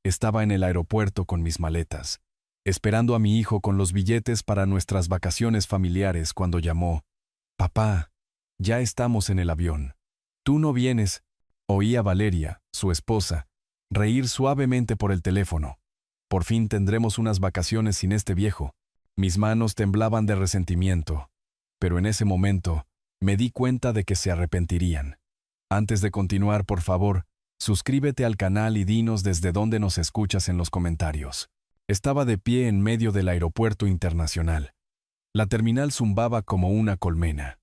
Estaba en el aeropuerto con mis maletas, esperando a mi hijo con los billetes para nuestras vacaciones familiares cuando llamó. «Papá, ya estamos en el avión. ¿Tú no vienes?», oí a Valeria, su esposa, reír suavemente por el teléfono. «Por fin tendremos unas vacaciones sin este viejo». Mis manos temblaban de resentimiento, pero en ese momento me di cuenta de que se arrepentirían. Antes de continuar, por favor, suscríbete al canal y dinos desde dónde nos escuchas en los comentarios. Estaba de pie en medio del aeropuerto internacional. La terminal zumbaba como una colmena.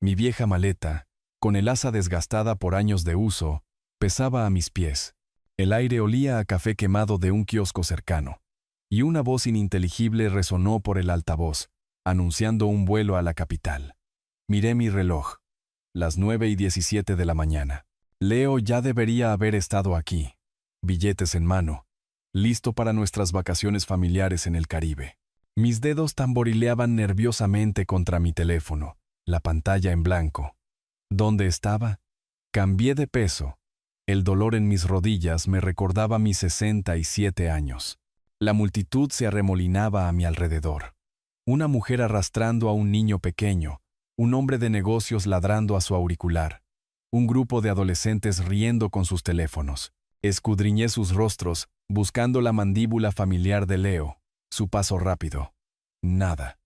Mi vieja maleta, con el asa desgastada por años de uso, pesaba a mis pies. El aire olía a café quemado de un kiosco cercano, y una voz ininteligible resonó por el altavoz, anunciando un vuelo a la capital. Miré mi reloj. Las 9:17 de la mañana. Leo ya debería haber estado aquí, billetes en mano, listo para nuestras vacaciones familiares en el Caribe. Mis dedos tamborileaban nerviosamente contra mi teléfono, la pantalla en blanco. ¿Dónde estaba? Cambié de peso. El dolor en mis rodillas me recordaba mis 67 años. La multitud se arremolinaba a mi alrededor. Una mujer arrastrando a un niño pequeño, un hombre de negocios ladrando a su auricular, un grupo de adolescentes riendo con sus teléfonos. Escudriñé sus rostros, buscando la mandíbula familiar de Leo, su paso rápido. Nada.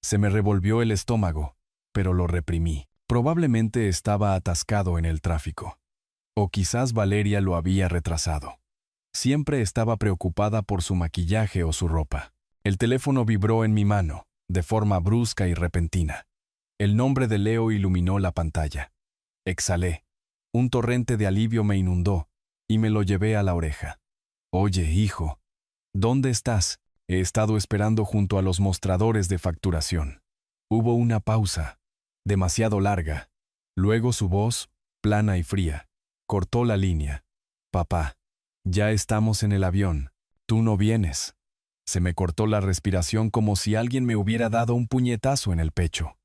Se me revolvió el estómago, pero lo reprimí. Probablemente estaba atascado en el tráfico. O quizás Valeria lo había retrasado. Siempre estaba preocupada por su maquillaje o su ropa. El teléfono vibró en mi mano, de forma brusca y repentina. El nombre de Leo iluminó la pantalla. Exhalé. Un torrente de alivio me inundó, y me lo llevé a la oreja. «Oye, hijo, ¿dónde estás?». He estado esperando junto a los mostradores de facturación. Hubo una pausa, demasiado larga. Luego su voz, plana y fría, cortó la línea. «Papá, ya estamos en el avión. ¿Tú no vienes?». Se me cortó la respiración como si alguien me hubiera dado un puñetazo en el pecho.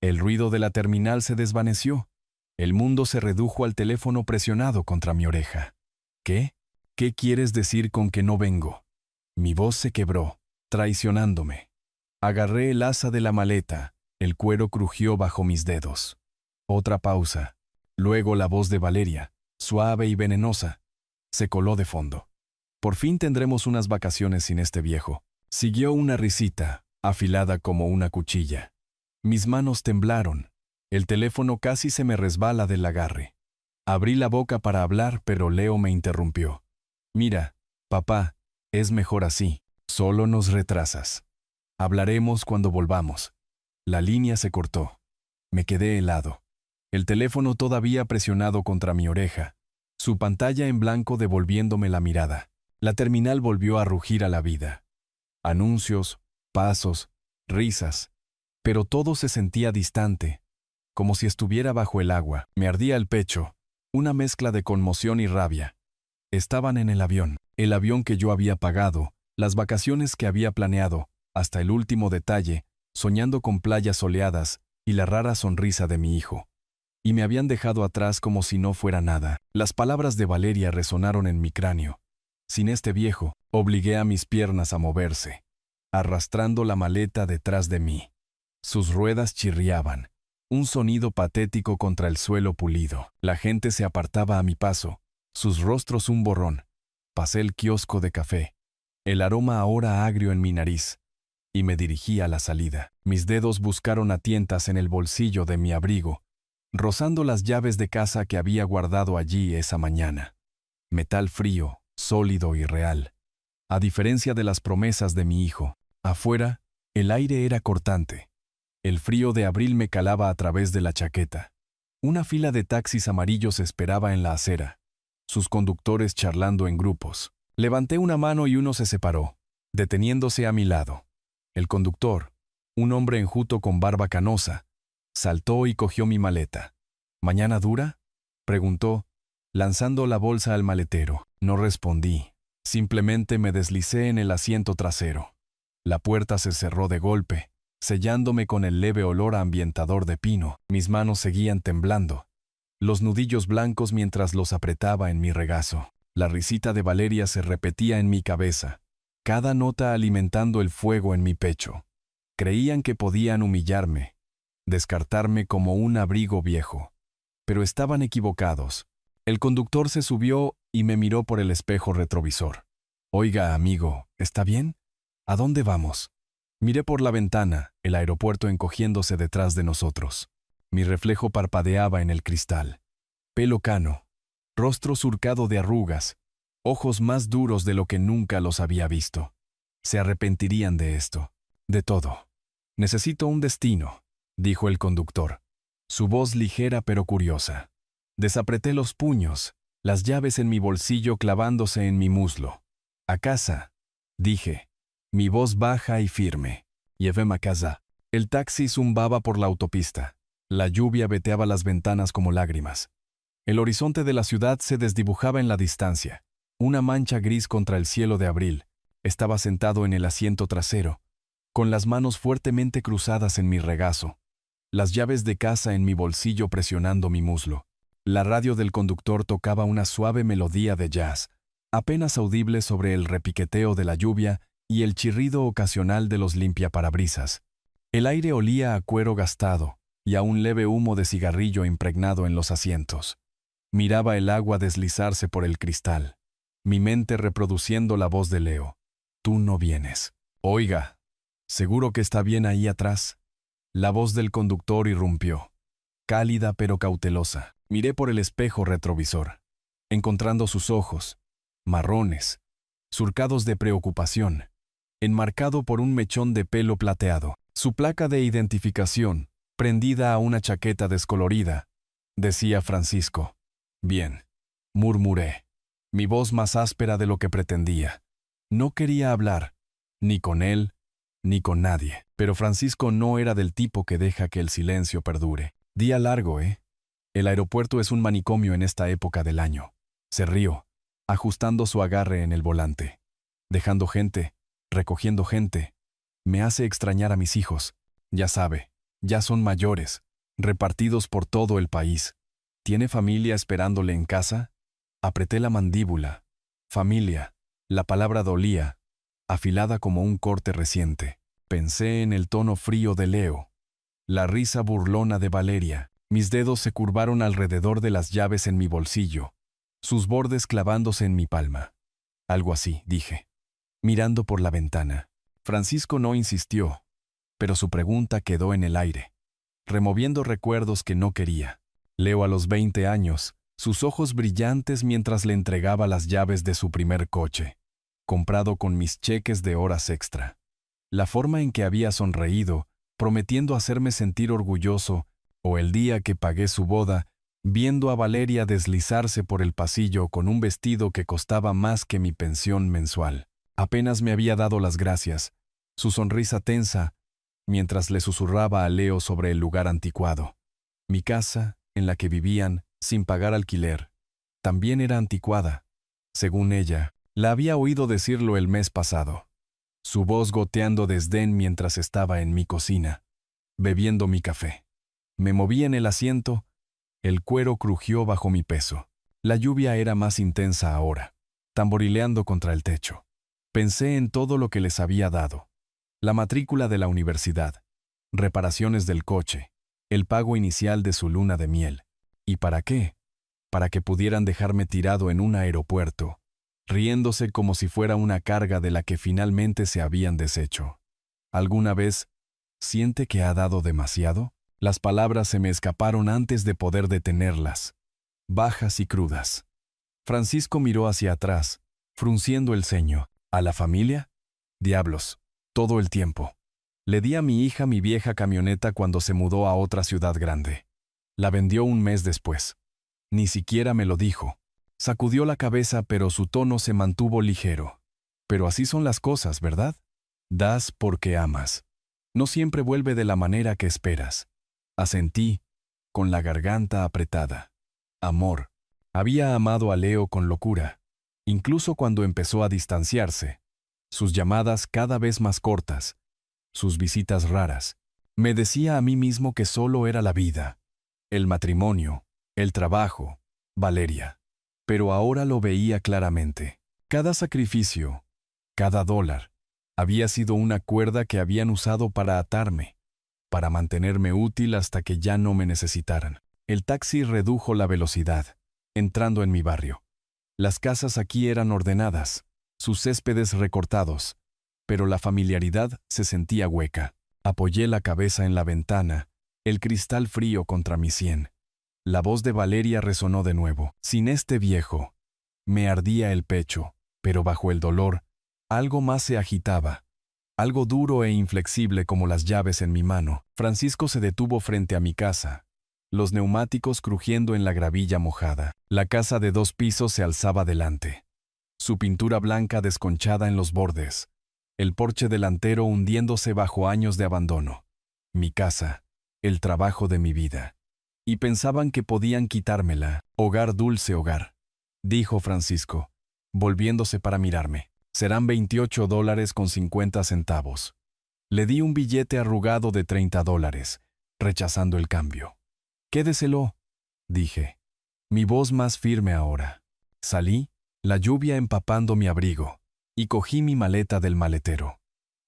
El ruido de la terminal se desvaneció. El mundo se redujo al teléfono presionado contra mi oreja. «¿Qué? ¿Qué quieres decir con que no vengo?». Mi voz se quebró, traicionándome. Agarré el asa de la maleta, el cuero crujió bajo mis dedos. Otra pausa. Luego la voz de Valeria, suave y venenosa, se coló de fondo. «Por fin tendremos unas vacaciones sin este viejo». Siguió una risita, afilada como una cuchilla. Mis manos temblaron. El teléfono casi se me resbala del agarre. Abrí la boca para hablar, pero Leo me interrumpió. «Mira, papá, es mejor así. Solo nos retrasas. Hablaremos cuando volvamos». La línea se cortó. Me quedé helado. El teléfono todavía presionado contra mi oreja, su pantalla en blanco devolviéndome la mirada. La terminal volvió a rugir a la vida. Anuncios, pasos, risas, pero todo se sentía distante, como si estuviera bajo el agua. Me ardía el pecho, una mezcla de conmoción y rabia. Estaban en el avión que yo había pagado, las vacaciones que había planeado, hasta el último detalle, soñando con playas soleadas y la rara sonrisa de mi hijo. Y me habían dejado atrás como si no fuera nada. Las palabras de Valeria resonaron en mi cráneo. Sin este viejo, obligué a mis piernas a moverse, arrastrando la maleta detrás de mí. Sus ruedas chirriaban, un sonido patético contra el suelo pulido. La gente se apartaba a mi paso, sus rostros un borrón. Pasé el kiosco de café, el aroma ahora agrio en mi nariz, y me dirigí a la salida. Mis dedos buscaron a tientas en el bolsillo de mi abrigo, rozando las llaves de casa que había guardado allí esa mañana. Metal frío, sólido y real. A diferencia de las promesas de mi hijo, afuera, el aire era cortante. El frío de abril me calaba a través de la chaqueta. Una fila de taxis amarillos esperaba en la acera, sus conductores charlando en grupos. Levanté una mano y uno se separó, deteniéndose a mi lado. El conductor, un hombre enjuto con barba canosa, saltó y cogió mi maleta. «¿Mañana dura?», preguntó, lanzando la bolsa al maletero. No respondí, simplemente me deslicé en el asiento trasero. La puerta se cerró de golpe, sellándome con el leve olor a ambientador de pino. Mis manos seguían temblando, los nudillos blancos mientras los apretaba en mi regazo. La risita de Valeria se repetía en mi cabeza, cada nota alimentando el fuego en mi pecho. Creían que podían humillarme, descartarme como un abrigo viejo. Pero estaban equivocados. El conductor se subió y me miró por el espejo retrovisor. «Oiga, amigo, ¿está bien? ¿A dónde vamos?» Miré por la ventana, el aeropuerto encogiéndose detrás de nosotros. Mi reflejo parpadeaba en el cristal. Pelo cano, rostro surcado de arrugas, ojos más duros de lo que nunca los había visto. Se arrepentirían de esto, de todo. «Necesito un destino», dijo el conductor, su voz ligera pero curiosa. Desapreté los puños, las llaves en mi bolsillo clavándose en mi muslo. «A casa», dije, mi voz baja y firme. «Lléveme a casa». El taxi zumbaba por la autopista. La lluvia veteaba las ventanas como lágrimas. El horizonte de la ciudad se desdibujaba en la distancia. Una mancha gris contra el cielo de abril. Estaba sentado en el asiento trasero, con las manos fuertemente cruzadas en mi regazo, las llaves de casa en mi bolsillo presionando mi muslo. La radio del conductor tocaba una suave melodía de jazz, apenas audible sobre el repiqueteo de la lluvia y el chirrido ocasional de los limpiaparabrisas. El aire olía a cuero gastado y a un leve humo de cigarrillo impregnado en los asientos. Miraba el agua deslizarse por el cristal, mi mente reproduciendo la voz de Leo. «Tú no vienes». «Oiga, ¿seguro que está bien ahí atrás?» La voz del conductor irrumpió, cálida pero cautelosa. Miré por el espejo retrovisor, encontrando sus ojos, marrones, surcados de preocupación, enmarcado por un mechón de pelo plateado. Su placa de identificación, prendida a una chaqueta descolorida, decía Francisco. «Bien», murmuré, mi voz más áspera de lo que pretendía. No quería hablar, ni con él, ni con nadie. Pero Francisco no era del tipo que deja que el silencio perdure. «Día largo, ¿eh? El aeropuerto es un manicomio en esta época del año». Se rió, ajustando su agarre en el volante. «Dejando gente, recogiendo gente. Me hace extrañar a mis hijos. Ya sabe, ya son mayores, repartidos por todo el país. ¿Tiene familia esperándole en casa?» Apreté la mandíbula. Familia. La palabra dolía, afilada como un corte reciente. Pensé en el tono frío de Leo, la risa burlona de Valeria. Mis dedos se curvaron alrededor de las llaves en mi bolsillo, sus bordes clavándose en mi palma. «Algo así», dije, mirando por la ventana. Francisco no insistió, pero su pregunta quedó en el aire, removiendo recuerdos que no quería. Leo a los 20 años, sus ojos brillantes mientras le entregaba las llaves de su primer coche, comprado con mis cheques de horas extra. La forma en que había sonreído, prometiendo hacerme sentir orgulloso, o el día que pagué su boda, viendo a Valeria deslizarse por el pasillo con un vestido que costaba más que mi pensión mensual. Apenas me había dado las gracias, su sonrisa tensa, mientras le susurraba a Leo sobre el lugar anticuado. Mi casa, en la que vivían, sin pagar alquiler, también era anticuada. Según ella, la había oído decirlo el mes pasado. Su voz goteando desdén mientras estaba en mi cocina, bebiendo mi café. Me moví en el asiento, el cuero crujió bajo mi peso. La lluvia era más intensa ahora, tamborileando contra el techo. Pensé en todo lo que les había dado. La matrícula de la universidad, reparaciones del coche, el pago inicial de su luna de miel. ¿Y para qué? Para que pudieran dejarme tirado en un aeropuerto, riéndose como si fuera una carga de la que finalmente se habían deshecho. ¿Alguna vez siente que ha dado demasiado? Las palabras se me escaparon antes de poder detenerlas, bajas y crudas. Francisco miró hacia atrás, frunciendo el ceño. ¿A la familia? Diablos, todo el tiempo. Le di a mi hija mi vieja camioneta cuando se mudó a otra ciudad grande. La vendió un mes después. Ni siquiera me lo dijo. Sacudió la cabeza, pero su tono se mantuvo ligero. Pero así son las cosas, ¿verdad? Das porque amas. No siempre vuelve de la manera que esperas. Asentí, con la garganta apretada. Amor. Había amado a Leo con locura, incluso cuando empezó a distanciarse. Sus llamadas cada vez más cortas, sus visitas raras. Me decía a mí mismo que solo era la vida, el matrimonio, el trabajo, Valeria. Pero ahora lo veía claramente. Cada sacrificio, cada dólar, había sido una cuerda que habían usado para atarme, para mantenerme útil hasta que ya no me necesitaran. El taxi redujo la velocidad, entrando en mi barrio. Las casas aquí eran ordenadas, sus céspedes recortados, pero la familiaridad se sentía hueca. Apoyé la cabeza en la ventana, el cristal frío contra mi sien. La voz de Valeria resonó de nuevo. Sin este viejo. Me ardía el pecho, pero bajo el dolor, algo más se agitaba. Algo duro e inflexible como las llaves en mi mano. Francisco se detuvo frente a mi casa, los neumáticos crujiendo en la gravilla mojada. La casa de 2 pisos se alzaba delante, su pintura blanca desconchada en los bordes, el porche delantero hundiéndose bajo años de abandono. Mi casa, el trabajo de mi vida. Y pensaban que podían quitármela. Hogar, dulce hogar, dijo Francisco, volviéndose para mirarme. Serán $28.50. Le di un billete arrugado de $30, rechazando el cambio. Quédeselo, dije, mi voz más firme ahora. Salí, la lluvia empapando mi abrigo, y cogí mi maleta del maletero.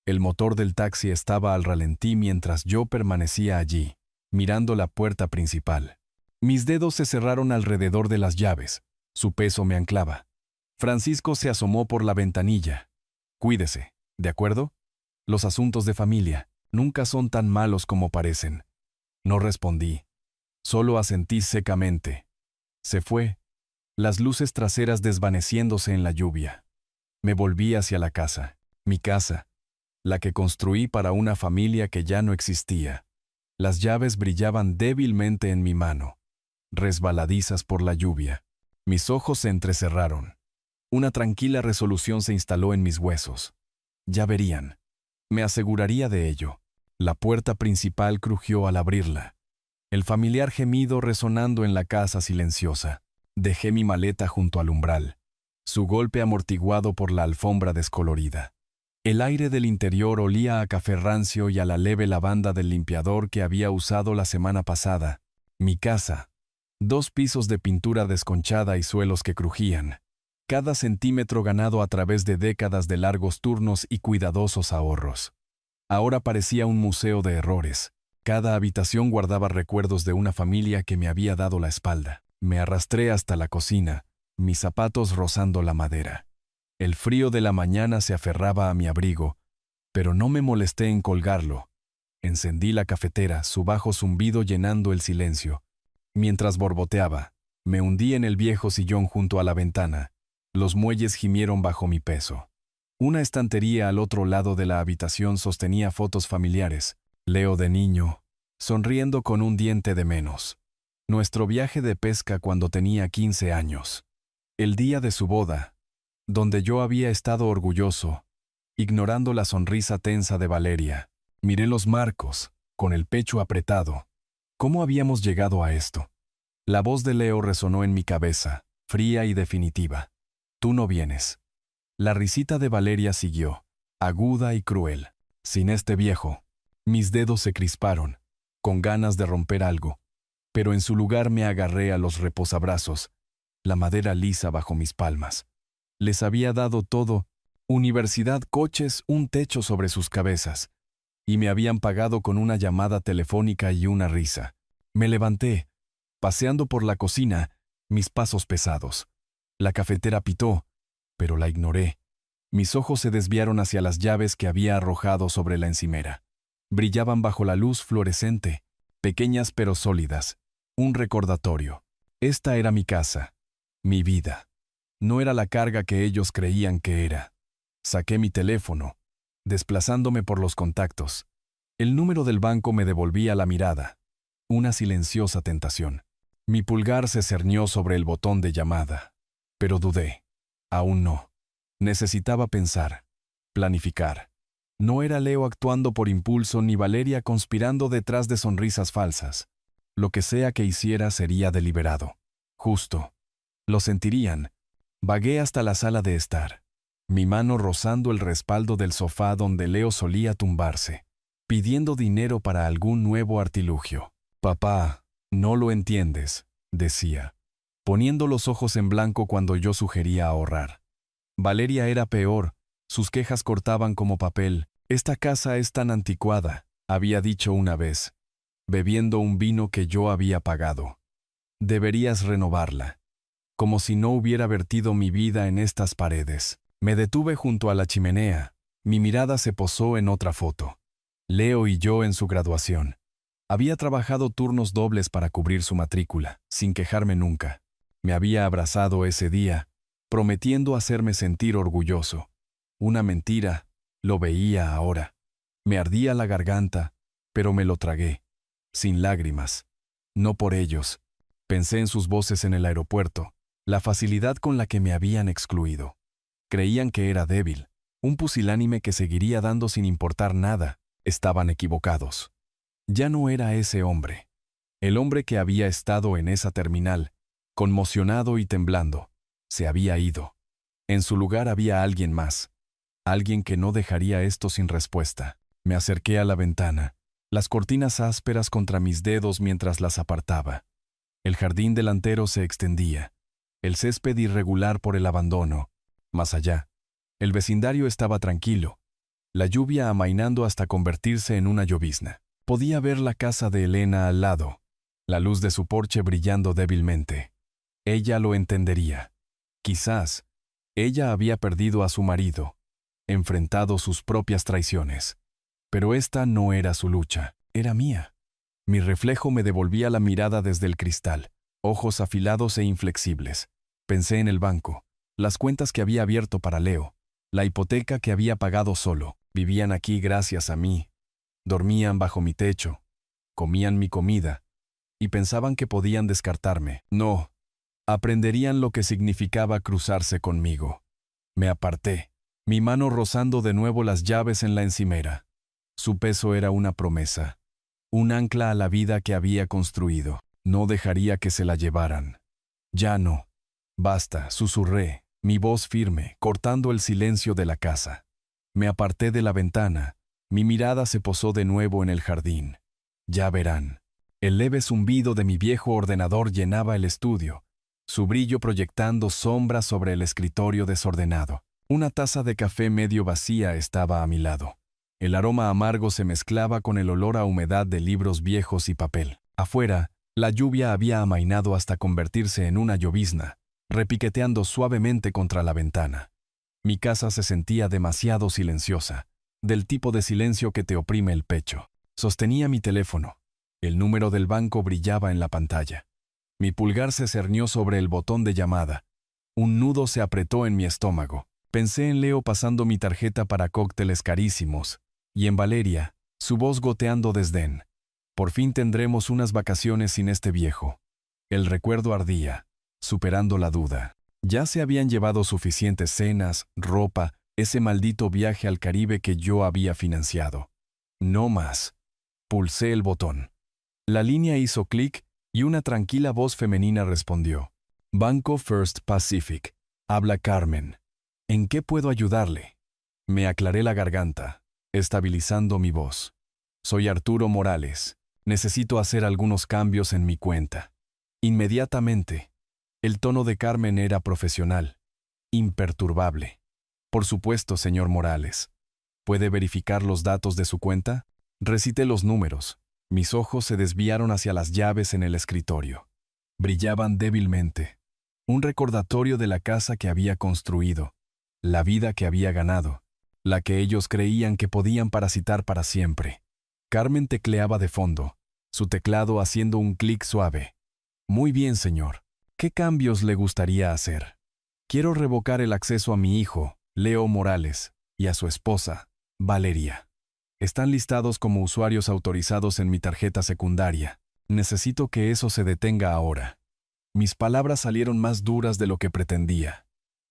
El motor del taxi estaba al ralentí mientras yo permanecía allí, mirando la puerta principal. Mis dedos se cerraron alrededor de las llaves, su peso me anclaba. Francisco se asomó por la ventanilla. Cuídese, ¿de acuerdo? Los asuntos de familia nunca son tan malos como parecen. No respondí. Solo asentí secamente. Se fue, las luces traseras desvaneciéndose en la lluvia. Me volví hacia la casa, mi casa, la que construí para una familia que ya no existía. Las llaves brillaban débilmente en mi mano, resbaladizas por la lluvia. Mis ojos se entrecerraron. Una tranquila resolución se instaló en mis huesos. Ya verían. Me aseguraría de ello. La puerta principal crujió al abrirla. El familiar gemido resonando en la casa silenciosa. Dejé mi maleta junto al umbral, su golpe amortiguado por la alfombra descolorida. El aire del interior olía a café rancio y a la leve lavanda del limpiador que había usado la semana pasada. Mi casa. 2 pisos de pintura desconchada y suelos que crujían. Cada centímetro ganado a través de décadas de largos turnos y cuidadosos ahorros. Ahora parecía un museo de errores. Cada habitación guardaba recuerdos de una familia que me había dado la espalda. Me arrastré hasta la cocina, mis zapatos rozando la madera. El frío de la mañana se aferraba a mi abrigo, pero no me molesté en colgarlo. Encendí la cafetera, su bajo zumbido llenando el silencio. Mientras borboteaba, me hundí en el viejo sillón junto a la ventana. Los muelles gimieron bajo mi peso. Una estantería al otro lado de la habitación sostenía fotos familiares. Leo de niño, sonriendo con un diente de menos. Nuestro viaje de pesca cuando tenía 15 años. El día de su boda, donde yo había estado orgulloso, ignorando la sonrisa tensa de Valeria. Miré los marcos, con el pecho apretado. ¿Cómo habíamos llegado a esto? La voz de Leo resonó en mi cabeza, fría y definitiva. Tú no vienes. La risita de Valeria siguió, aguda y cruel. Sin este viejo. Mis dedos se crisparon, con ganas de romper algo. Pero en su lugar me agarré a los reposabrazos, la madera lisa bajo mis palmas. Les había dado todo, universidad, coches, un techo sobre sus cabezas, y me habían pagado con una llamada telefónica y una risa. Me levanté, paseando por la cocina, mis pasos pesados. La cafetera pitó, pero la ignoré. Mis ojos se desviaron hacia las llaves que había arrojado sobre la encimera. Brillaban bajo la luz fluorescente, pequeñas pero sólidas. Un recordatorio. Esta era mi casa, mi vida. No era la carga que ellos creían que era. Saqué mi teléfono, desplazándome por los contactos. El número del banco me devolvía la mirada. Una silenciosa tentación. Mi pulgar se cernió sobre el botón de llamada. Pero dudé. Aún no. Necesitaba pensar, planificar. No era Leo actuando por impulso ni Valeria conspirando detrás de sonrisas falsas. Lo que sea que hiciera sería deliberado. Justo. Lo sentirían. Vagué hasta la sala de estar, mi mano rozando el respaldo del sofá donde Leo solía tumbarse, pidiendo dinero para algún nuevo artilugio. Papá, no lo entiendes, decía. poniendo los ojos en blanco cuando yo sugería ahorrar. Valeria era peor, sus quejas cortaban como papel. «Esta casa es tan anticuada», había dicho una vez, bebiendo un vino que yo había pagado. «Deberías renovarla». Como si no hubiera vertido mi vida en estas paredes. Me detuve junto a la chimenea. Mi mirada se posó en otra foto. Leo y yo en su graduación. Había trabajado turnos dobles para cubrir su matrícula, sin quejarme nunca. Me había abrazado ese día, prometiendo hacerme sentir orgulloso. Una mentira, lo veía ahora. Me ardía la garganta, pero me lo tragué. Sin lágrimas. No por ellos. Pensé en sus voces en el aeropuerto. La facilidad con la que me habían excluido. Creían que era débil, un pusilánime que seguiría dando sin importar nada. Estaban equivocados. Ya no era ese hombre. El hombre que había estado en esa terminal, conmocionado y temblando, se había ido. En su lugar había alguien más. Alguien que no dejaría esto sin respuesta. Me acerqué a la ventana, las cortinas ásperas contra mis dedos mientras las apartaba. El jardín delantero se extendía. El césped irregular por el abandono. Más allá, el vecindario estaba tranquilo, la lluvia amainando hasta convertirse en una llovizna. Podía ver la casa de Elena al lado, la luz de su porche brillando débilmente. Ella lo entendería. Quizás, ella había perdido a su marido, enfrentado sus propias traiciones. Pero esta no era su lucha, era mía. Mi reflejo me devolvía la mirada desde el cristal, ojos afilados e inflexibles. Pensé en el banco, las cuentas que había abierto para Leo, la hipoteca que había pagado solo. Vivían aquí gracias a mí. Dormían bajo mi techo, comían mi comida, y pensaban que podían descartarme. No, aprenderían lo que significaba cruzarse conmigo. Me aparté, mi mano rozando de nuevo las llaves en la encimera. Su peso era una promesa, un ancla a la vida que había construido. No dejaría que se la llevaran. Ya no. Basta, susurré, mi voz firme, cortando el silencio de la casa. Me aparté de la ventana, mi mirada se posó de nuevo en el jardín. Ya verán. El leve zumbido de mi viejo ordenador llenaba el estudio, su brillo proyectando sombras sobre el escritorio desordenado. Una taza de café medio vacía estaba a mi lado. El aroma amargo se mezclaba con el olor a humedad de libros viejos y papel. Afuera, la lluvia había amainado hasta convertirse en una llovizna, repiqueteando suavemente contra la ventana. Mi casa se sentía demasiado silenciosa, del tipo de silencio que te oprime el pecho. Sostenía mi teléfono. El número del banco brillaba en la pantalla. Mi pulgar se cernió sobre el botón de llamada. Un nudo se apretó en mi estómago. Pensé en Leo pasando mi tarjeta para cócteles carísimos, y en Valeria, su voz goteando desdén. Por fin tendremos unas vacaciones sin este viejo. El recuerdo ardía, superando la duda. Ya se habían llevado suficientes cenas, ropa, ese maldito viaje al Caribe que yo había financiado. No más. Pulsé el botón. La línea hizo clic y una tranquila voz femenina respondió. Banco First Pacific. Habla Carmen. ¿En qué puedo ayudarle? Me aclaré la garganta, estabilizando mi voz. Soy Arturo Morales. Necesito hacer algunos cambios en mi cuenta. Inmediatamente. El tono de Carmen era profesional, imperturbable. Por supuesto, señor Morales. ¿Puede verificar los datos de su cuenta? Recité los números. Mis ojos se desviaron hacia las llaves en el escritorio. Brillaban débilmente. Un recordatorio de la casa que había construido, la vida que había ganado, la que ellos creían que podían parasitar para siempre. Carmen tecleaba de fondo, su teclado haciendo un clic suave. Muy bien, señor. ¿Qué cambios le gustaría hacer? Quiero revocar el acceso a mi hijo, Leo Morales, y a su esposa, Valeria. Están listados como usuarios autorizados en mi tarjeta secundaria. Necesito que eso se detenga ahora. Mis palabras salieron más duras de lo que pretendía,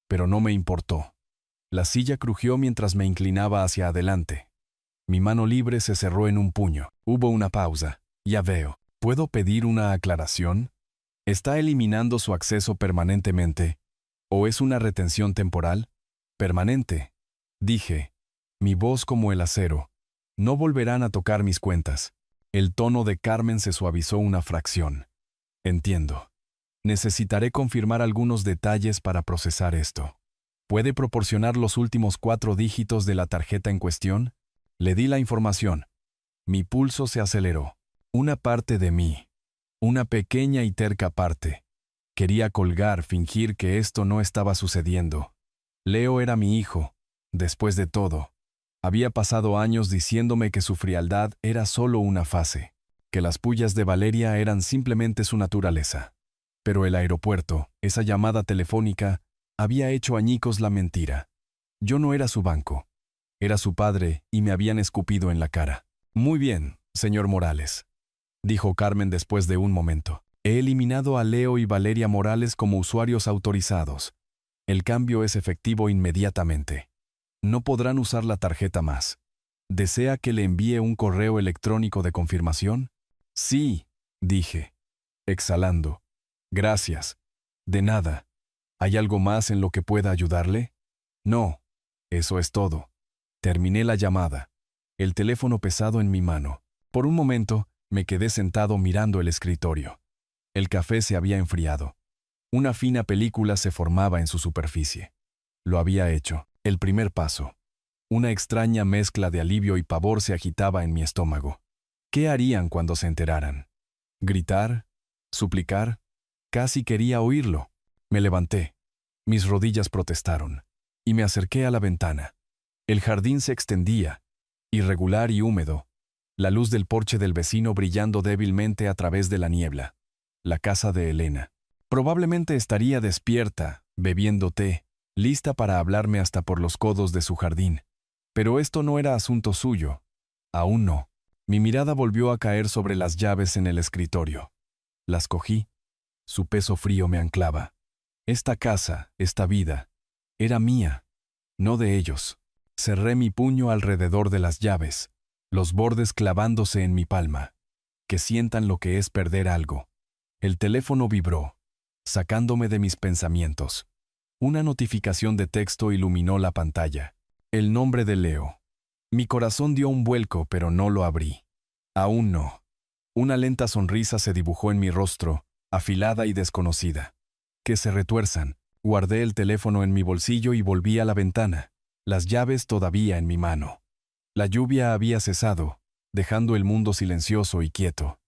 pero no me importó. La silla crujió mientras me inclinaba hacia adelante. Mi mano libre se cerró en un puño. Hubo una pausa. Ya veo. ¿Puedo pedir una aclaración? ¿Está eliminando su acceso permanentemente? ¿O es una retención temporal? Permanente, dije, mi voz como el acero. No volverán a tocar mis cuentas. El tono de Carmen se suavizó una fracción. Entiendo. Necesitaré confirmar algunos detalles para procesar esto. ¿Puede proporcionar los últimos 4 dígitos de la tarjeta en cuestión? Le di la información. Mi pulso se aceleró. Una parte de mí, una pequeña y terca parte, quería colgar, fingir que esto no estaba sucediendo. Leo era mi hijo. Después de todo, había pasado años diciéndome que su frialdad era solo una fase, que las pullas de Valeria eran simplemente su naturaleza. Pero el aeropuerto, esa llamada telefónica, había hecho añicos la mentira. Yo no era su banco. Era su padre y me habían escupido en la cara. Muy bien, señor Morales, dijo Carmen después de un momento. He eliminado a Leo y Valeria Morales como usuarios autorizados. El cambio es efectivo inmediatamente. No podrán usar la tarjeta más. ¿Desea que le envíe un correo electrónico de confirmación? Sí, dije, exhalando. Gracias. De nada. ¿Hay algo más en lo que pueda ayudarle? No. Eso es todo. Terminé la llamada. El teléfono pesado en mi mano. Por un momento, me quedé sentado mirando el escritorio. El café se había enfriado. Una fina película se formaba en su superficie. Lo había hecho. El primer paso. Una extraña mezcla de alivio y pavor se agitaba en mi estómago. ¿Qué harían cuando se enteraran? ¿Gritar? ¿Suplicar? Casi quería oírlo. Me levanté. Mis rodillas protestaron. Y me acerqué a la ventana. El jardín se extendía, irregular y húmedo. La luz del porche del vecino brillando débilmente a través de la niebla. La casa de Elena. Probablemente estaría despierta, bebiendo té, lista para hablarme hasta por los codos de su jardín. Pero esto no era asunto suyo. Aún no. Mi mirada volvió a caer sobre las llaves en el escritorio. Las cogí. Su peso frío me anclaba. Esta casa, esta vida, era mía, no de ellos. Cerré mi puño alrededor de las llaves, los bordes clavándose en mi palma. Que sientan lo que es perder algo. El teléfono vibró, sacándome de mis pensamientos. Una notificación de texto iluminó la pantalla. El nombre de Leo. Mi corazón dio un vuelco, pero no lo abrí. Aún no. Una lenta sonrisa se dibujó en mi rostro, afilada y desconocida. Que se retuerzan. Guardé el teléfono en mi bolsillo y volví a la ventana, las llaves todavía en mi mano. La lluvia había cesado, dejando el mundo silencioso y quieto.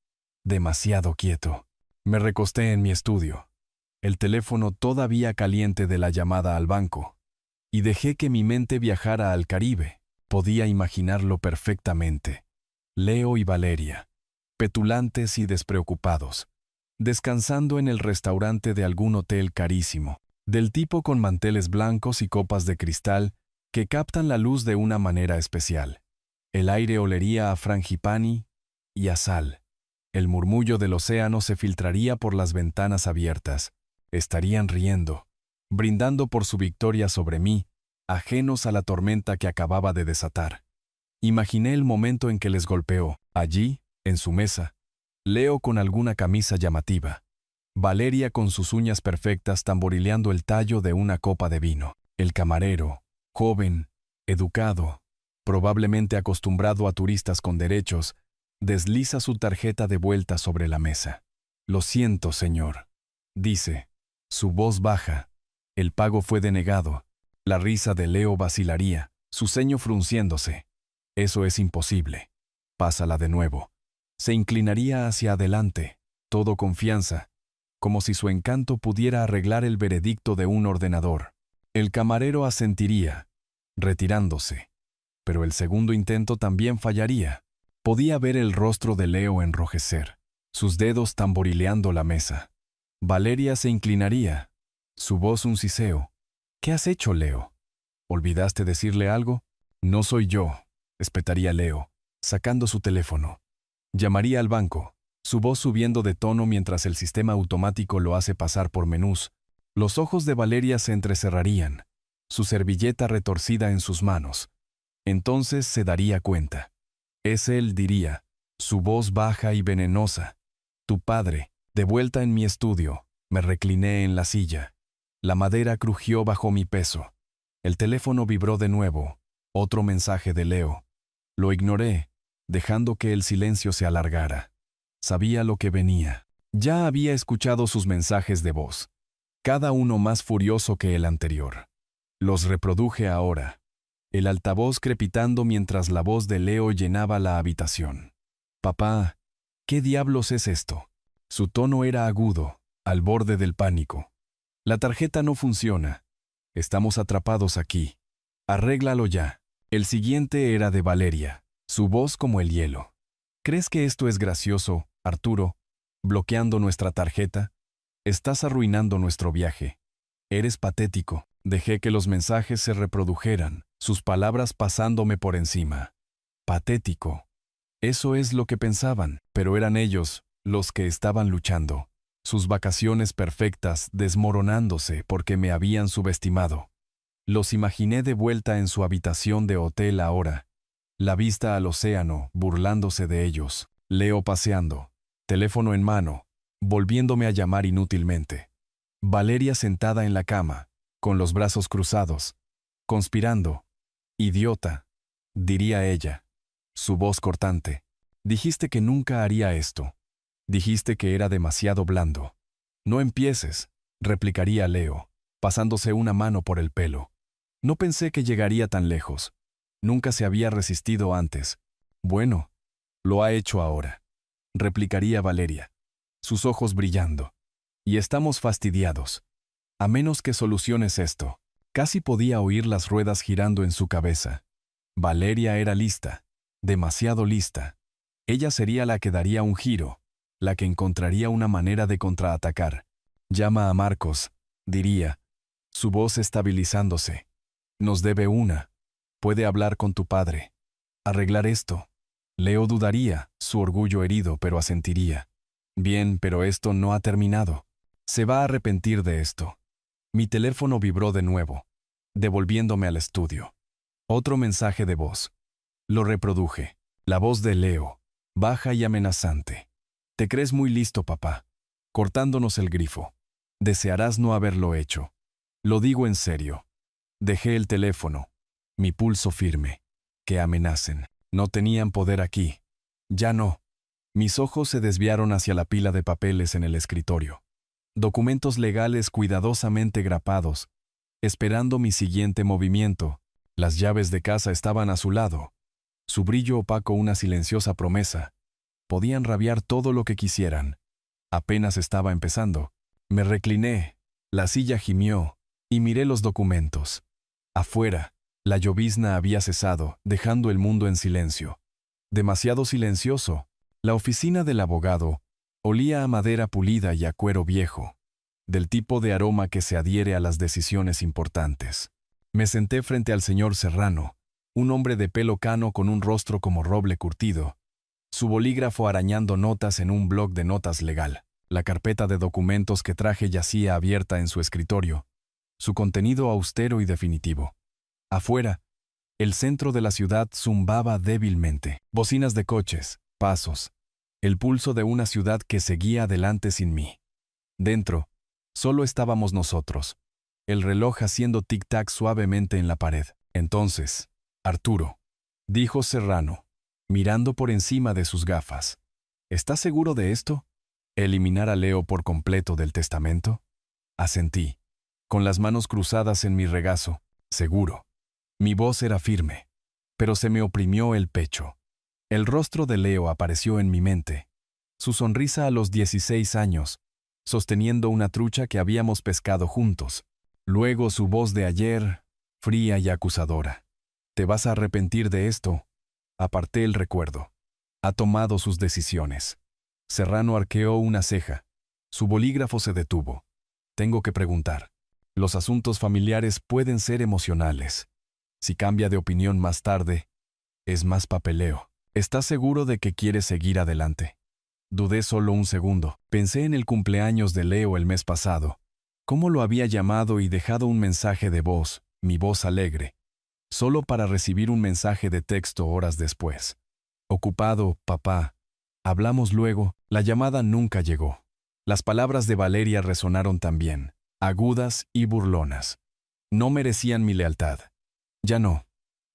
Demasiado quieto. Me recosté en mi estudio, el teléfono todavía caliente de la llamada al banco, y dejé que mi mente viajara al Caribe. Podía imaginarlo perfectamente. Leo y Valeria, petulantes y despreocupados, descansando en el restaurante de algún hotel carísimo, del tipo con manteles blancos y copas de cristal que captan la luz de una manera especial. El aire olería a frangipani y a sal. El murmullo del océano se filtraría por las ventanas abiertas. Estarían riendo, brindando por su victoria sobre mí, ajenos a la tormenta que acababa de desatar. Imaginé el momento en que les golpeó, allí, en su mesa. Leo con alguna camisa llamativa. Valeria con sus uñas perfectas tamborileando el tallo de una copa de vino. El camarero, joven, educado, probablemente acostumbrado a turistas con derechos, desliza su tarjeta de vuelta sobre la mesa. «Lo siento, señor», dice. Su voz baja. El pago fue denegado. La risa de Leo vacilaría, su ceño frunciéndose. «Eso es imposible. Pásala de nuevo». Se inclinaría hacia adelante, todo confianza, como si su encanto pudiera arreglar el veredicto de un ordenador. El camarero asentiría, retirándose. Pero el segundo intento también fallaría. Podía ver el rostro de Leo enrojecer, sus dedos tamborileando la mesa. Valeria se inclinaría, su voz un siseo. «¿Qué has hecho, Leo? ¿Olvidaste decirle algo?» «No soy yo», espetaría Leo, sacando su teléfono. Llamaría al banco, su voz subiendo de tono mientras el sistema automático lo hace pasar por menús. Los ojos de Valeria se entrecerrarían, su servilleta retorcida en sus manos. Entonces se daría cuenta. Es él, diría, su voz baja y venenosa. «Tu padre». De vuelta en mi estudio, me recliné en la silla. La madera crujió bajo mi peso. El teléfono vibró de nuevo. Otro mensaje de Leo. Lo ignoré, dejando que el silencio se alargara. Sabía lo que venía. Ya había escuchado sus mensajes de voz, cada uno más furioso que el anterior. Los reproduje ahora, el altavoz crepitando mientras la voz de Leo llenaba la habitación. Papá, ¿qué diablos es esto? Su tono era agudo, al borde del pánico. La tarjeta no funciona. Estamos atrapados aquí. Arréglalo ya. El siguiente era de Valeria, su voz como el hielo. ¿Crees que esto es gracioso, Arturo? ¿Bloqueando nuestra tarjeta? Estás arruinando nuestro viaje. Eres patético. Dejé que los mensajes se reprodujeran, sus palabras pasándome por encima. Patético. Eso es lo que pensaban, pero eran ellos los que estaban luchando. Sus vacaciones perfectas desmoronándose porque me habían subestimado. Los imaginé de vuelta en su habitación de hotel ahora. La vista al océano, burlándose de ellos. Leo paseando, teléfono en mano, volviéndome a llamar inútilmente. Valeria sentada en la cama, con los brazos cruzados, conspirando. Idiota, diría ella. Su voz cortante. Dijiste que nunca haría esto. Dijiste que era demasiado blando. No empieces, replicaría Leo, pasándose una mano por el pelo. No pensé que llegaría tan lejos. Nunca se había resistido antes. Bueno, lo ha hecho ahora, replicaría Valeria, sus ojos brillando. Y estamos fastidiados. A menos que soluciones esto. Casi podía oír las ruedas girando en su cabeza. Valeria era lista, demasiado lista. Ella sería la que daría un giro, la que encontraría una manera de contraatacar. Llama a Marcos, diría, su voz estabilizándose. Nos debe una. Puede hablar con tu padre. Arreglar esto. Leo dudaría, su orgullo herido, pero asentiría. Bien, pero esto no ha terminado. Se va a arrepentir de esto. Mi teléfono vibró de nuevo, devolviéndome al estudio. Otro mensaje de voz. Lo reproduje. La voz de Leo, baja y amenazante. Te crees muy listo, papá. Cortándonos el grifo. Desearás no haberlo hecho. Lo digo en serio. Dejé el teléfono. Mi pulso firme. Que amenacen. No tenían poder aquí. Ya no. Mis ojos se desviaron hacia la pila de papeles en el escritorio. Documentos legales cuidadosamente grapados, esperando mi siguiente movimiento. Las llaves de casa estaban a su lado. Su brillo opaco una silenciosa promesa. Podían rabiar todo lo que quisieran. Apenas estaba empezando. Me recliné, la silla gimió, y miré los documentos. Afuera, la llovizna había cesado, dejando el mundo en silencio. Demasiado silencioso. La oficina del abogado olía a madera pulida y a cuero viejo, del tipo de aroma que se adhiere a las decisiones importantes. Me senté frente al señor Serrano, un hombre de pelo cano con un rostro como roble curtido, su bolígrafo arañando notas en un bloc de notas legal. La carpeta de documentos que traje yacía abierta en su escritorio, su contenido austero y definitivo. Afuera, el centro de la ciudad zumbaba débilmente. Bocinas de coches, pasos, el pulso de una ciudad que seguía adelante sin mí. Dentro, solo estábamos nosotros, el reloj haciendo tic-tac suavemente en la pared. Entonces, Arturo, dijo Serrano, mirando por encima de sus gafas. ¿Estás seguro de esto? ¿Eliminar a Leo por completo del testamento? Asentí, con las manos cruzadas en mi regazo, seguro. Mi voz era firme, pero se me oprimió el pecho. El rostro de Leo apareció en mi mente, su sonrisa a los 16 años, sosteniendo una trucha que habíamos pescado juntos. Luego su voz de ayer, fría y acusadora. «Te vas a arrepentir de esto». Aparté el recuerdo. Ha tomado sus decisiones. Serrano arqueó una ceja. Su bolígrafo se detuvo. Tengo que preguntar. Los asuntos familiares pueden ser emocionales. Si cambia de opinión más tarde, es más papeleo. ¿Estás seguro de que quieres seguir adelante? Dudé solo un segundo. Pensé en el cumpleaños de Leo el mes pasado. Cómo lo había llamado y dejado un mensaje de voz, mi voz alegre, solo para recibir un mensaje de texto horas después. Ocupado, papá. Hablamos luego. La llamada nunca llegó. Las palabras de Valeria resonaron también, agudas y burlonas. No merecían mi lealtad. Ya no.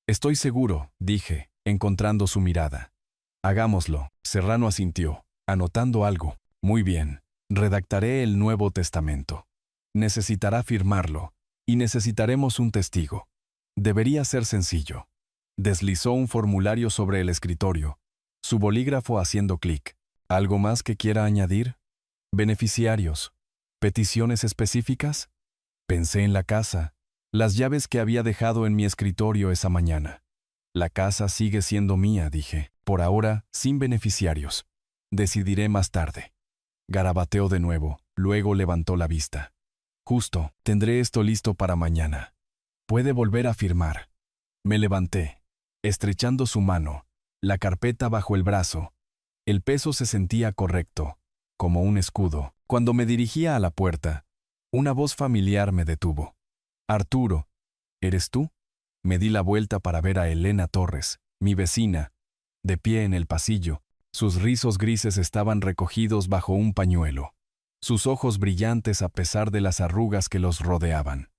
Estoy seguro, dije, encontrando su mirada. Hagámoslo. Serrano asintió, anotando algo. Muy bien. Redactaré el Nuevo Testamento. Necesitará firmarlo, y necesitaremos un testigo. Debería ser sencillo. Deslizó un formulario sobre el escritorio, su bolígrafo haciendo clic. ¿Algo más que quiera añadir? ¿Beneficiarios? ¿Peticiones específicas? Pensé en la casa, las llaves que había dejado en mi escritorio esa mañana. La casa sigue siendo mía, dije, por ahora sin beneficiarios. Decidiré más tarde. Garabateó de nuevo, luego levantó la vista. Justo, tendré esto listo para mañana. Puede volver a firmar. Me levanté, estrechando su mano, la carpeta bajo el brazo. El peso se sentía correcto, como un escudo. Cuando me dirigía a la puerta, una voz familiar me detuvo. Arturo, ¿eres tú? Me di la vuelta para ver a Elena Torres, mi vecina, de pie en el pasillo. Sus rizos grises estaban recogidos bajo un pañuelo, sus ojos brillantes a pesar de las arrugas que los rodeaban.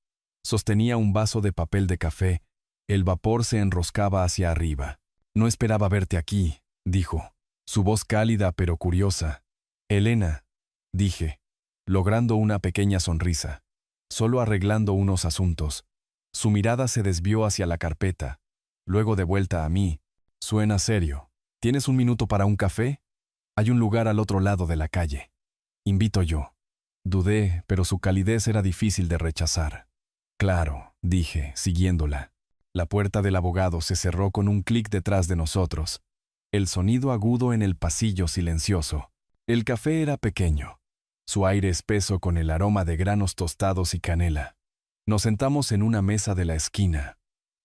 Sostenía un vaso de papel de café, el vapor se enroscaba hacia arriba. No esperaba verte aquí, dijo, su voz cálida pero curiosa. Elena, dije, logrando una pequeña sonrisa, solo arreglando unos asuntos. Su mirada se desvió hacia la carpeta, luego de vuelta a mí. Suena serio. ¿Tienes un minuto para un café? Hay un lugar al otro lado de la calle. Invito yo. Dudé, pero su calidez era difícil de rechazar. Claro, dije, siguiéndola. La puerta del abogado se cerró con un clic detrás de nosotros. El sonido agudo en el pasillo silencioso. El café era pequeño, su aire espeso con el aroma de granos tostados y canela. Nos sentamos en una mesa de la esquina.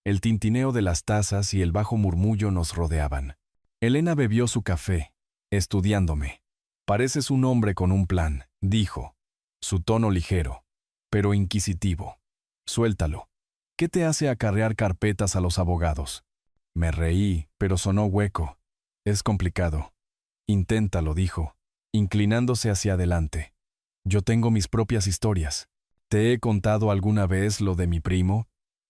El tintineo de las tazas y el bajo murmullo nos rodeaban. Elena bebió su café, estudiándome. Pareces un hombre con un plan, dijo, su tono ligero, pero inquisitivo. Suéltalo. ¿Qué te hace acarrear carpetas a los abogados? Me reí, pero sonó hueco. Es complicado. Inténtalo, dijo, inclinándose hacia adelante. Yo tengo mis propias historias. ¿Te he contado alguna vez lo de mi primo?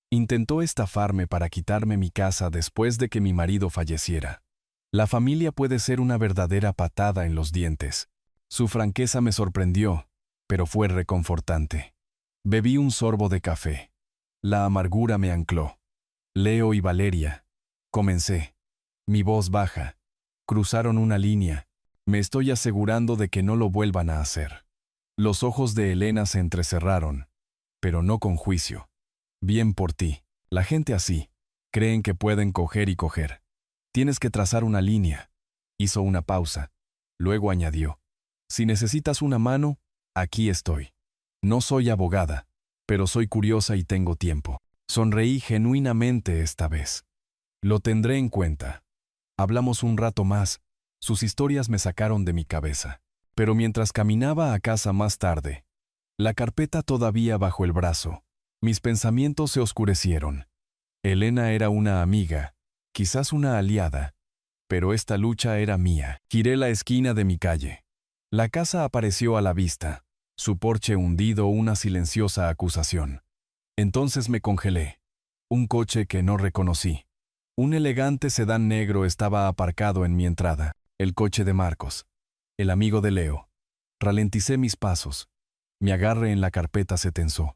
Intentó estafarme para quitarme mi casa después de que mi marido falleciera. La familia puede ser una verdadera patada en los dientes. Su franqueza me sorprendió, pero fue reconfortante. Bebí un sorbo de café. La amargura me ancló. Leo y Valeria. Comencé. Mi voz baja. Cruzaron una línea. Me estoy asegurando de que no lo vuelvan a hacer. Los ojos de Elena se entrecerraron, pero no con juicio. Bien por ti. La gente así. Creen que pueden coger y coger. Tienes que trazar una línea. Hizo una pausa. Luego añadió. Si necesitas una mano, aquí estoy. No soy abogada, pero soy curiosa y tengo tiempo. Sonreí genuinamente esta vez. Lo tendré en cuenta. Hablamos un rato más. Sus historias me sacaron de mi cabeza. Pero mientras caminaba a casa más tarde, la carpeta todavía bajo el brazo, mis pensamientos se oscurecieron. Elena era una amiga, quizás una aliada, pero esta lucha era mía. Giré la esquina de mi calle. La casa apareció a la vista, su porche hundido una silenciosa acusación. Entonces me congelé. Un coche que no reconocí. Un elegante sedán negro estaba aparcado en mi entrada, el coche de Marcos, el amigo de Leo. Ralenticé mis pasos. Mi agarre en la carpeta se tensó.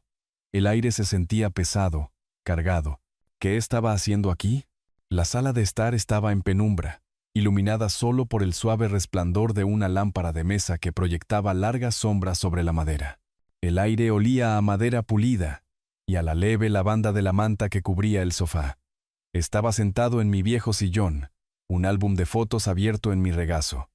El aire se sentía pesado, cargado. ¿Qué estaba haciendo aquí? La sala de estar estaba en penumbra, iluminada solo por el suave resplandor de una lámpara de mesa que proyectaba largas sombras sobre la madera. El aire olía a madera pulida y a la leve lavanda de la manta que cubría el sofá. Estaba sentado en mi viejo sillón, un álbum de fotos abierto en mi regazo.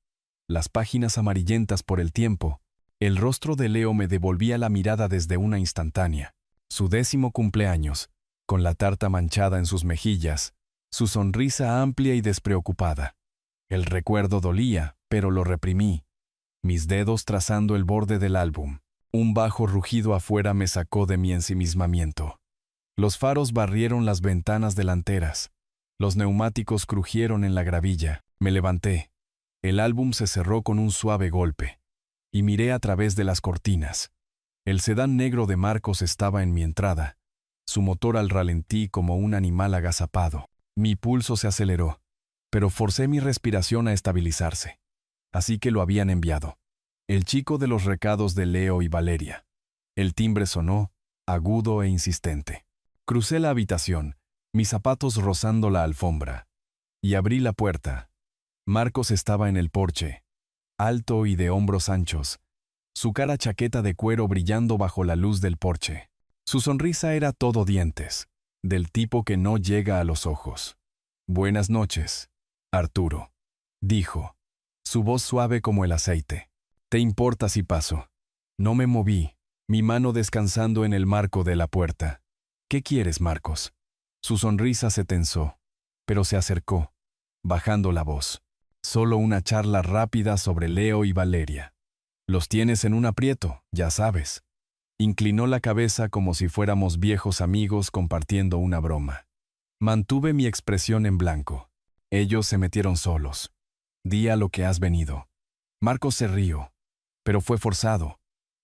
Las páginas amarillentas por el tiempo. El rostro de Leo me devolvía la mirada desde una instantánea. Su 10º cumpleaños, con la tarta manchada en sus mejillas, su sonrisa amplia y despreocupada. El recuerdo dolía, pero lo reprimí. Mis dedos trazando el borde del álbum. Un bajo rugido afuera me sacó de mi ensimismamiento. Los faros barrieron las ventanas delanteras. Los neumáticos crujieron en la gravilla. Me levanté. El álbum se cerró con un suave golpe. Y miré a través de las cortinas. El sedán negro de Marcos estaba en mi entrada, su motor al ralentí como un animal agazapado. Mi pulso se aceleró, pero forcé mi respiración a estabilizarse. Así que lo habían enviado. El chico de los recados de Leo y Valeria. El timbre sonó, agudo e insistente. Crucé la habitación, mis zapatos rozando la alfombra, y abrí la puerta. Marcos estaba en el porche, alto y de hombros anchos, su cara chaqueta de cuero brillando bajo la luz del porche. Su sonrisa era todo dientes, del tipo que no llega a los ojos. «Buenas noches, Arturo», dijo, su voz suave como el aceite. «¿Te importa si paso?» No me moví, mi mano descansando en el marco de la puerta. «¿Qué quieres, Marcos?» Su sonrisa se tensó, pero se acercó, bajando la voz. «Solo una charla rápida sobre Leo y Valeria. Los tienes en un aprieto, ya sabes». Inclinó la cabeza como si fuéramos viejos amigos compartiendo una broma. Mantuve mi expresión en blanco. Ellos se metieron solos. «Di a lo que has venido». Marcos se rió, pero fue forzado.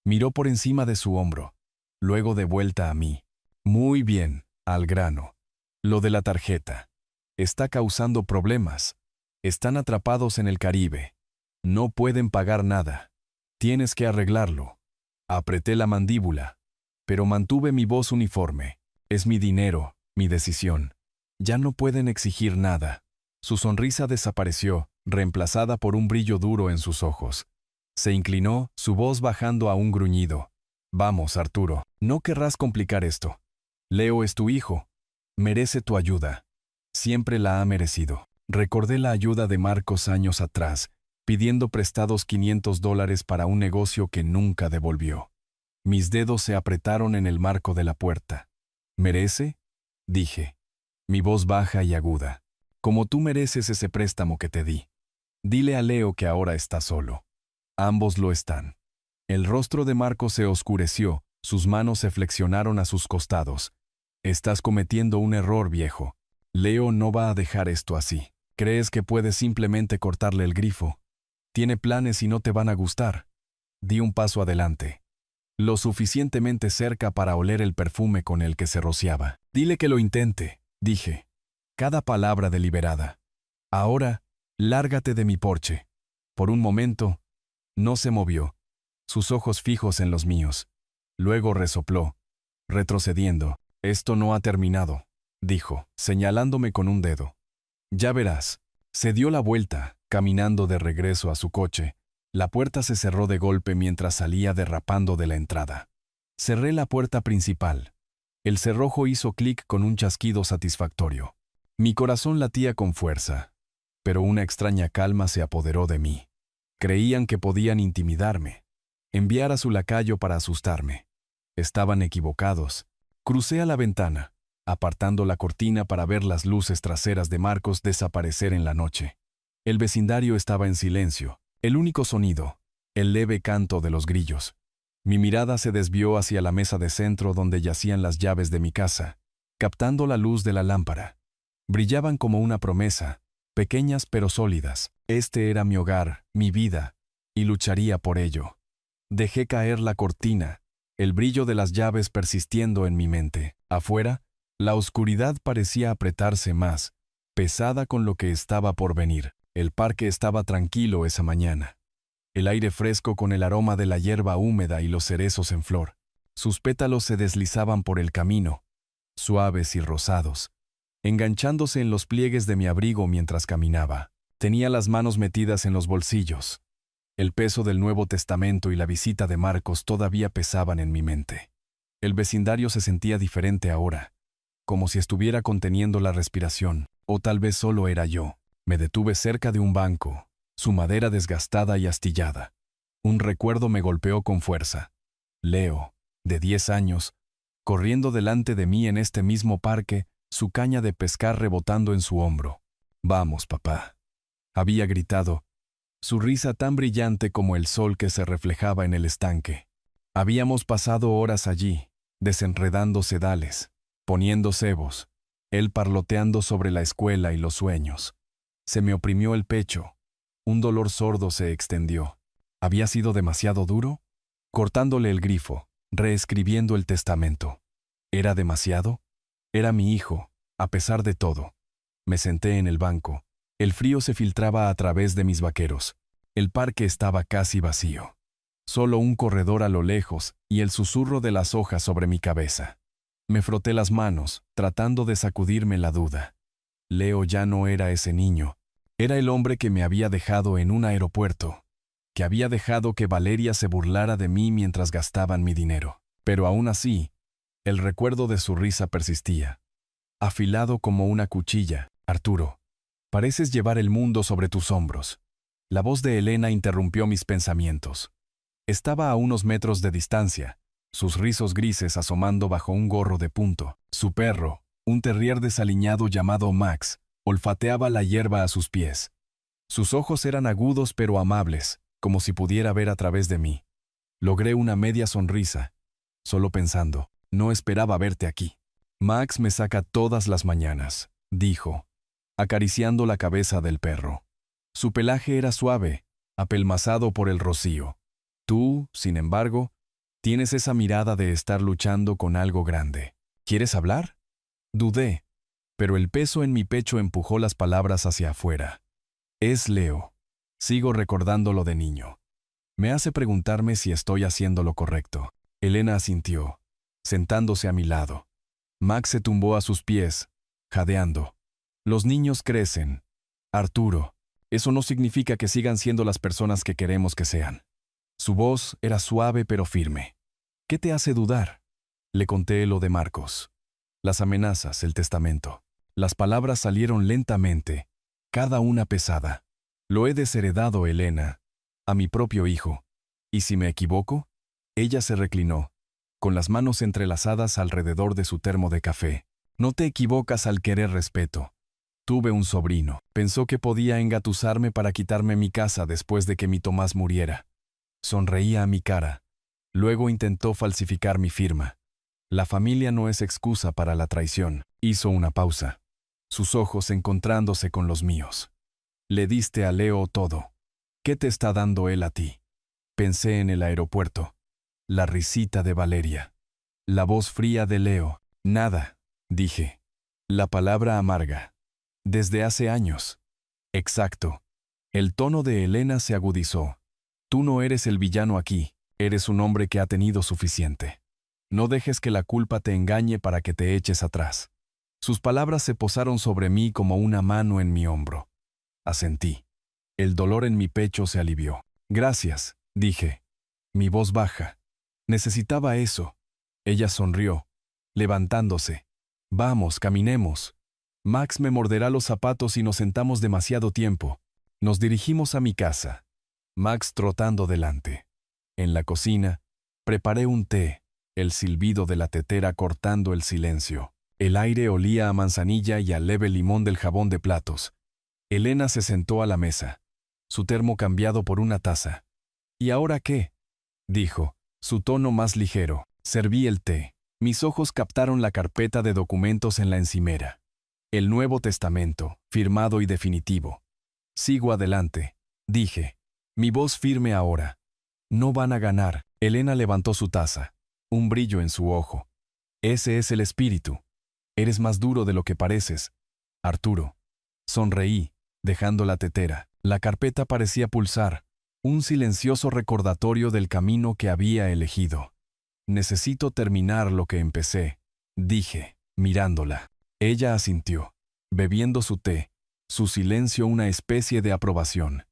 Miró por encima de su hombro, luego de vuelta a mí. «Muy bien, al grano. Lo de la tarjeta. Está causando problemas. Están atrapados en el Caribe. No pueden pagar nada. Tienes que arreglarlo». Apreté la mandíbula, pero mantuve mi voz uniforme. «Es mi dinero, mi decisión. Ya no pueden exigir nada». Su sonrisa desapareció, reemplazada por un brillo duro en sus ojos. Se inclinó, su voz bajando a un gruñido. «Vamos, Arturo, no querrás complicar esto. Leo es tu hijo. Merece tu ayuda. Siempre la ha merecido». Recordé la ayuda de Marcos años atrás, pidiendo prestados $500 para un negocio que nunca devolvió. Mis dedos se apretaron en el marco de la puerta. «¿Merece?», dije, mi voz baja y aguda. «Como tú mereces ese préstamo que te di. Dile a Leo que ahora está solo. Ambos lo están». El rostro de Marcos se oscureció, sus manos se flexionaron a sus costados. «Estás cometiendo un error, viejo. Leo no va a dejar esto así. ¿Crees que puedes simplemente cortarle el grifo? Tiene planes y no te van a gustar». Di un paso adelante, lo suficientemente cerca para oler el perfume con el que se rociaba. «Dile que lo intente», dije, cada palabra deliberada. «Ahora, lárgate de mi porche». Por un momento, no se movió, sus ojos fijos en los míos. Luego resopló, retrocediendo. «Esto no ha terminado», dijo, señalándome con un dedo. «Ya verás». Se dio la vuelta, caminando de regreso a su coche. La puerta se cerró de golpe mientras salía derrapando de la entrada. Cerré la puerta principal. El cerrojo hizo clic con un chasquido satisfactorio. Mi corazón latía con fuerza, pero una extraña calma se apoderó de mí. Creían que podían intimidarme, enviar a su lacayo para asustarme. Estaban equivocados. Crucé a la ventana, apartando la cortina para ver las luces traseras de Marcos desaparecer en la noche. El vecindario estaba en silencio, el único sonido, el leve canto de los grillos. Mi mirada se desvió hacia la mesa de centro donde yacían las llaves de mi casa, captando la luz de la lámpara. Brillaban como una promesa, pequeñas pero sólidas. Este era mi hogar, mi vida, y lucharía por ello. Dejé caer la cortina, el brillo de las llaves persistiendo en mi mente. Afuera, la oscuridad parecía apretarse más, pesada con lo que estaba por venir. El parque estaba tranquilo esa mañana. El aire fresco con el aroma de la hierba húmeda y los cerezos en flor. Sus pétalos se deslizaban por el camino, suaves y rosados, enganchándose en los pliegues de mi abrigo mientras caminaba. Tenía las manos metidas en los bolsillos. El peso del Nuevo Testamento y la visita de Marcos todavía pesaban en mi mente. El vecindario se sentía diferente ahora, como si estuviera conteniendo la respiración, o tal vez solo era yo. Me detuve cerca de un banco, su madera desgastada y astillada. Un recuerdo me golpeó con fuerza. Leo, de 10 años, corriendo delante de mí en este mismo parque, su caña de pescar rebotando en su hombro. «Vamos, papá», había gritado, su risa tan brillante como el sol que se reflejaba en el estanque. Habíamos pasado horas allí, desenredando sedales, poniendo cebos, él parloteando sobre la escuela y los sueños. Se me oprimió el pecho. Un dolor sordo se extendió. ¿Había sido demasiado duro? Cortándole el grifo, reescribiendo el testamento. ¿Era demasiado? Era mi hijo, a pesar de todo. Me senté en el banco. El frío se filtraba a través de mis vaqueros. El parque estaba casi vacío. Solo un corredor a lo lejos y el susurro de las hojas sobre mi cabeza. Me froté las manos, tratando de sacudirme la duda. Leo ya no era ese niño. Era el hombre que me había dejado en un aeropuerto, que había dejado que Valeria se burlara de mí mientras gastaban mi dinero. Pero aún así, el recuerdo de su risa persistía. Afilado como una cuchilla. Arturo, pareces llevar el mundo sobre tus hombros. La voz de Elena interrumpió mis pensamientos. Estaba a unos metros de distancia, sus rizos grises asomando bajo un gorro de punto. Su perro, un terrier desaliñado llamado Max, olfateaba la hierba a sus pies. Sus ojos eran agudos pero amables, como si pudiera ver a través de mí. Logré una media sonrisa, solo pensando, no esperaba verte aquí. Max me saca todas las mañanas, dijo, acariciando la cabeza del perro. Su pelaje era suave, apelmazado por el rocío. Tú, sin embargo, tienes esa mirada de estar luchando con algo grande. ¿Quieres hablar? Dudé, pero el peso en mi pecho empujó las palabras hacia afuera. Es Leo. Sigo recordándolo de niño. Me hace preguntarme si estoy haciendo lo correcto. Elena asintió, sentándose a mi lado. Max se tumbó a sus pies, jadeando. Los niños crecen. Arturo, eso no significa que sigan siendo las personas que queremos que sean. Su voz era suave pero firme. ¿Qué te hace dudar? Le conté lo de Marcos. Las amenazas, el testamento. Las palabras salieron lentamente, cada una pesada. Lo he desheredado, Elena, a mi propio hijo. ¿Y si me equivoco? Ella se reclinó, con las manos entrelazadas alrededor de su termo de café. No te equivocas al querer respeto. Tuve un sobrino. Pensó que podía engatusarme para quitarme mi casa después de que mi Tomás muriera. Sonreía a mi cara. Luego intentó falsificar mi firma. La familia no es excusa para la traición. Hizo una pausa, sus ojos encontrándose con los míos. Le diste a Leo todo. ¿Qué te está dando él a ti? Pensé en el aeropuerto. La risita de Valeria. La voz fría de Leo. Nada, dije. La palabra amarga. Desde hace años. Exacto. El tono de Elena se agudizó. Tú no eres el villano aquí, eres un hombre que ha tenido suficiente. No dejes que la culpa te engañe para que te eches atrás. Sus palabras se posaron sobre mí como una mano en mi hombro. Asentí. El dolor en mi pecho se alivió. Gracias, dije. Mi voz baja. Necesitaba eso. Ella sonrió, levantándose. Vamos, caminemos. Max me morderá los zapatos y nos sentamos demasiado tiempo. Nos dirigimos a mi casa. Max trotando delante. En la cocina, preparé un té, el silbido de la tetera cortando el silencio. El aire olía a manzanilla y al leve limón del jabón de platos. Elena se sentó a la mesa, su termo cambiado por una taza. ¿Y ahora qué? Dijo, su tono más ligero. Serví el té. Mis ojos captaron la carpeta de documentos en la encimera. El Nuevo Testamento, firmado y definitivo. Sigo adelante, dije. Mi voz firme ahora. No van a ganar. Elena levantó su taza. Un brillo en su ojo. Ese es el espíritu. Eres más duro de lo que pareces, Arturo. Sonreí, dejando la tetera. La carpeta parecía pulsar, un silencioso recordatorio del camino que había elegido. Necesito terminar lo que empecé, dije, mirándola. Ella asintió, bebiendo su té, su silencio una especie de aprobación.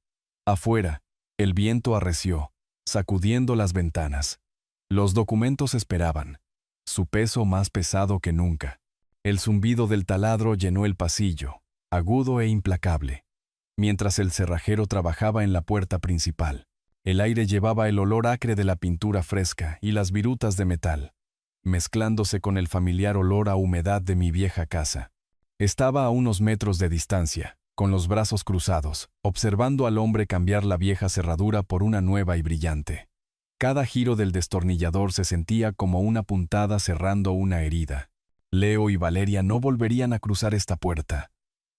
Afuera, el viento arreció, sacudiendo las ventanas. Los documentos esperaban, su peso más pesado que nunca. El zumbido del taladro llenó el pasillo, agudo e implacable, mientras el cerrajero trabajaba en la puerta principal. El aire llevaba el olor acre de la pintura fresca y las virutas de metal, mezclándose con el familiar olor a humedad de mi vieja casa. Estaba a unos metros de distancia, con los brazos cruzados, observando al hombre cambiar la vieja cerradura por una nueva y brillante. Cada giro del destornillador se sentía como una puntada cerrando una herida. Leo y Valeria no volverían a cruzar esta puerta.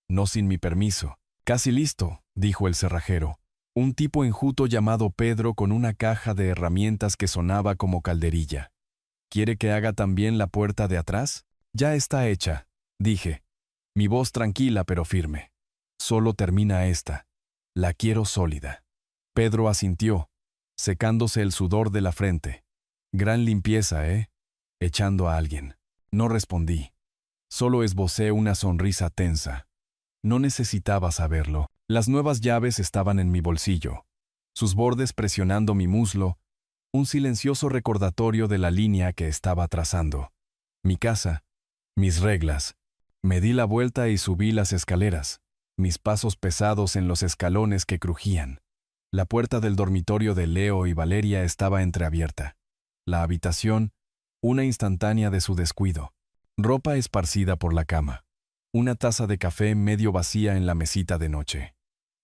No sin mi permiso. Casi listo, dijo el cerrajero. Un tipo enjuto llamado Pedro con una caja de herramientas que sonaba como calderilla. ¿Quiere que haga también la puerta de atrás? Ya está hecha, dije. Mi voz tranquila pero firme. Solo termina esta. La quiero sólida. Pedro asintió. secándose el sudor de la frente. Gran limpieza, ¿eh? Echando a alguien. No respondí. Solo esbocé una sonrisa tensa. No necesitaba saberlo. Las nuevas llaves estaban en mi bolsillo, sus bordes presionando mi muslo, un silencioso recordatorio de la línea que estaba trazando. Mi casa, mis reglas. Me di la vuelta y subí las escaleras, mis pasos pesados en los escalones que crujían. La puerta del dormitorio de Leo y Valeria estaba entreabierta. La habitación, una instantánea de su descuido. Ropa esparcida por la cama. Una taza de café medio vacía en la mesita de noche.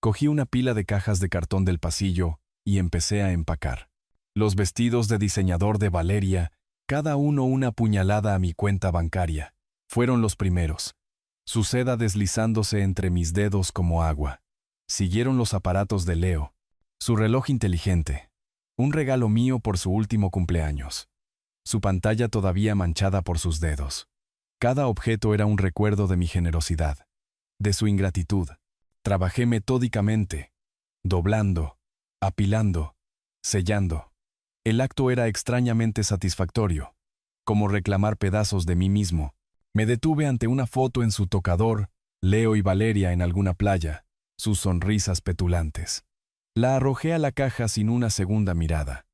Cogí una pila de cajas de cartón del pasillo y empecé a empacar. Los vestidos de diseñador de Valeria, cada uno una puñalada a mi cuenta bancaria, fueron los primeros. Su seda deslizándose entre mis dedos como agua. Siguieron los aparatos de Leo. Su reloj inteligente. Un regalo mío por su último cumpleaños. Su pantalla todavía manchada por sus dedos. Cada objeto era un recuerdo de mi generosidad, de su ingratitud. Trabajé metódicamente, doblando, apilando, sellando. El acto era extrañamente satisfactorio, como reclamar pedazos de mí mismo. Me detuve ante una foto en su tocador, Leo y Valeria en alguna playa, sus sonrisas petulantes. La arrojé a la caja sin una segunda mirada.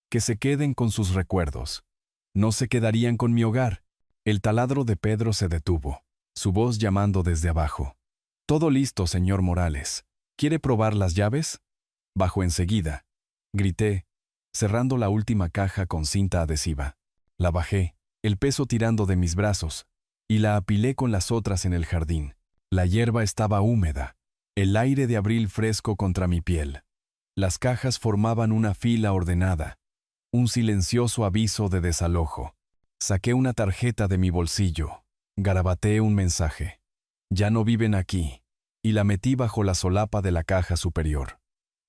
Que se queden con sus recuerdos. No se quedarían con mi hogar. El taladro de Pedro se detuvo, su voz llamando desde abajo. «Todo listo, señor Morales. ¿Quiere probar las llaves?» Bajo enseguida. Grité, cerrando la última caja con cinta adhesiva. La bajé, el peso tirando de mis brazos, y la apilé con las otras en el jardín. La hierba estaba húmeda, el aire de abril fresco contra mi piel. Las cajas formaban una fila ordenada, un silencioso aviso de desalojo. Saqué una tarjeta de mi bolsillo, garabateé un mensaje. «Ya no viven aquí», y la metí bajo la solapa de la caja superior.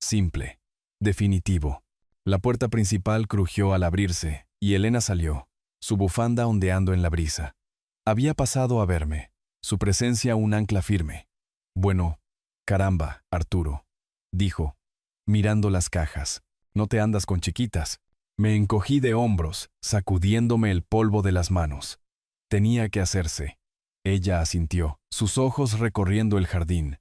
Simple, definitivo. La puerta principal crujió al abrirse, y Elena salió, su bufanda ondeando en la brisa. Había pasado a verme, su presencia un ancla firme. «Bueno, caramba, Arturo», dijo, mirando las cajas. «No te andas con chiquitas». Me encogí de hombros, sacudiéndome el polvo de las manos. Tenía que hacerse. Ella asintió, sus ojos recorriendo el jardín.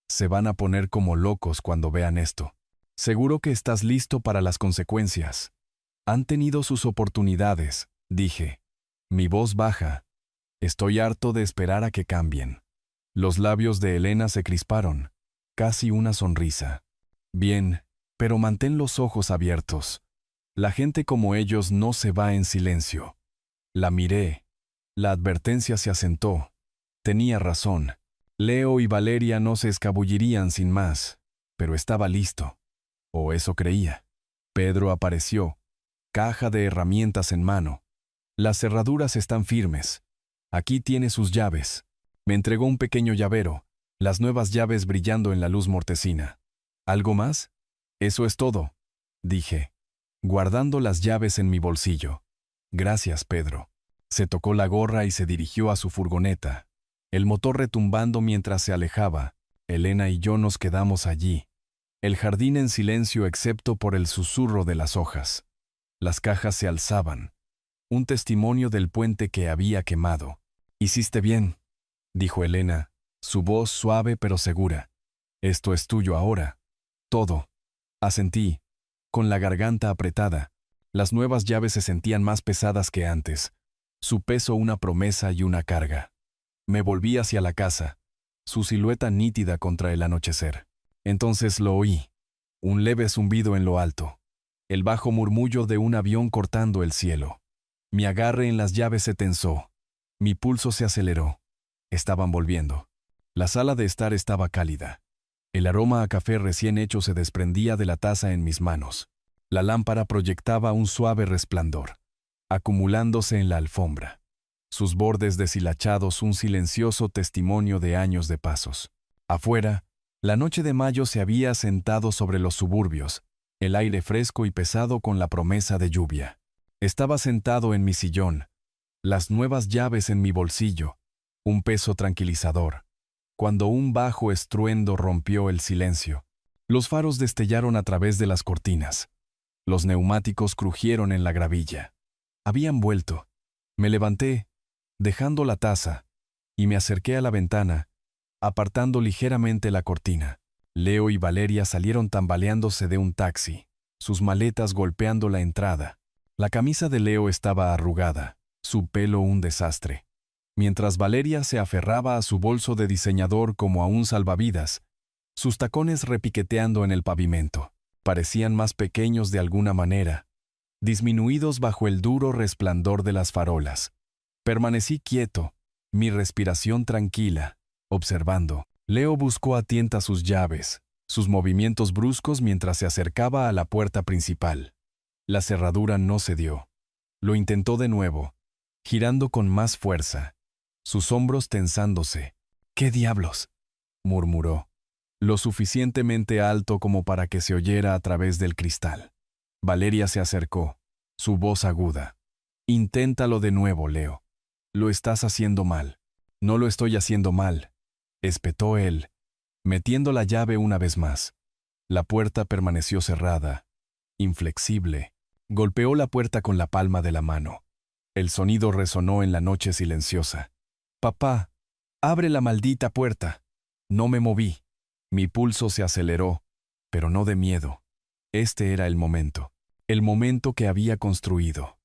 «Se van a poner como locos cuando vean esto. Seguro que estás listo para las consecuencias». «Han tenido sus oportunidades», dije. Mi voz baja. «Estoy harto de esperar a que cambien». Los labios de Elena se crisparon. Casi una sonrisa. «Bien, pero mantén los ojos abiertos. La gente como ellos no se va en silencio». La miré. La advertencia se asentó. Tenía razón. Leo y Valeria no se escabullirían sin más, pero estaba listo. O eso creía. Pedro apareció, caja de herramientas en mano. «Las cerraduras están firmes. Aquí tiene sus llaves». Me entregó un pequeño llavero, las nuevas llaves brillando en la luz mortecina. «¿Algo más?» «Eso es todo», dije, guardando las llaves en mi bolsillo. «Gracias, Pedro». Se tocó la gorra y se dirigió a su furgoneta. El motor retumbando mientras se alejaba, Elena y yo nos quedamos allí. El jardín en silencio excepto por el susurro de las hojas. Las cajas se alzaban. Un testimonio del puente que había quemado. «Hiciste bien», dijo Elena, su voz suave pero segura. «Esto es tuyo ahora. Todo». Asentí, con la garganta apretada. Las nuevas llaves se sentían más pesadas que antes. Su peso una promesa y una carga. Me volví hacia la casa, su silueta nítida contra el anochecer. Entonces lo oí. Un leve zumbido en lo alto. El bajo murmullo de un avión cortando el cielo. Mi agarre en las llaves se tensó. Mi pulso se aceleró. Estaban volviendo. La sala de estar estaba cálida. El aroma a café recién hecho se desprendía de la taza en mis manos. La lámpara proyectaba un suave resplandor, acumulándose en la alfombra. Sus bordes deshilachados un silencioso testimonio de años de pasos. Afuera, la noche de mayo se había asentado sobre los suburbios, el aire fresco y pesado con la promesa de lluvia. Estaba sentado en mi sillón, las nuevas llaves en mi bolsillo, un peso tranquilizador, cuando un bajo estruendo rompió el silencio. Los faros destellaron a través de las cortinas. Los neumáticos crujieron en la gravilla. Habían vuelto. Me levanté, dejando la taza, y me acerqué a la ventana, apartando ligeramente la cortina. Leo y Valeria salieron tambaleándose de un taxi, sus maletas golpeando la entrada. La camisa de Leo estaba arrugada, su pelo un desastre. Mientras Valeria se aferraba a su bolso de diseñador como a un salvavidas, sus tacones repiqueteando en el pavimento. Parecían más pequeños de alguna manera, disminuidos bajo el duro resplandor de las farolas. Permanecí quieto, mi respiración tranquila, observando. Leo buscó a tienta sus llaves, sus movimientos bruscos mientras se acercaba a la puerta principal. La cerradura no cedió. Lo intentó de nuevo, girando con más fuerza, sus hombros tensándose. «¿Qué diablos?», murmuró, lo suficientemente alto como para que se oyera a través del cristal. Valeria se acercó, su voz aguda. «Inténtalo de nuevo, Leo. Lo estás haciendo mal». «No lo estoy haciendo mal», espetó él, metiendo la llave una vez más. La puerta permaneció cerrada, inflexible. Golpeó la puerta con la palma de la mano. El sonido resonó en la noche silenciosa. «Papá, abre la maldita puerta». No me moví. Mi pulso se aceleró, pero no de miedo. Este era el momento que había construido.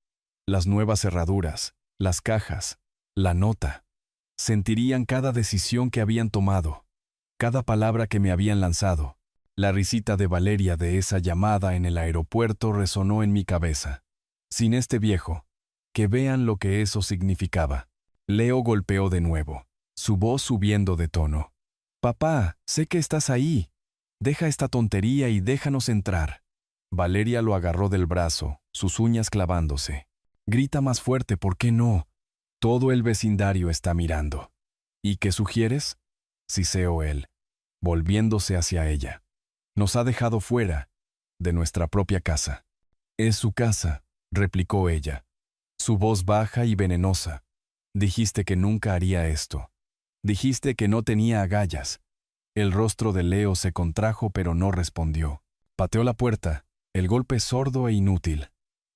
Las nuevas cerraduras, las cajas, la nota. Sentirían cada decisión que habían tomado, cada palabra que me habían lanzado. La risita de Valeria de esa llamada en el aeropuerto resonó en mi cabeza. Sin este viejo, que vean lo que eso significaba. Leo golpeó de nuevo, su voz subiendo de tono. «Papá, sé que estás ahí. Deja esta tontería y déjanos entrar». Valeria lo agarró del brazo, sus uñas clavándose. «Grita más fuerte, ¿por qué no? Todo el vecindario está mirando». «¿Y qué sugieres?», siseó él, volviéndose hacia ella. «Nos ha dejado fuera, de nuestra propia casa». «Es su casa», replicó ella, su voz baja y venenosa. «Dijiste que nunca haría esto. Dijiste que no tenía agallas». El rostro de Leo se contrajo pero no respondió. Pateó la puerta, el golpe sordo e inútil.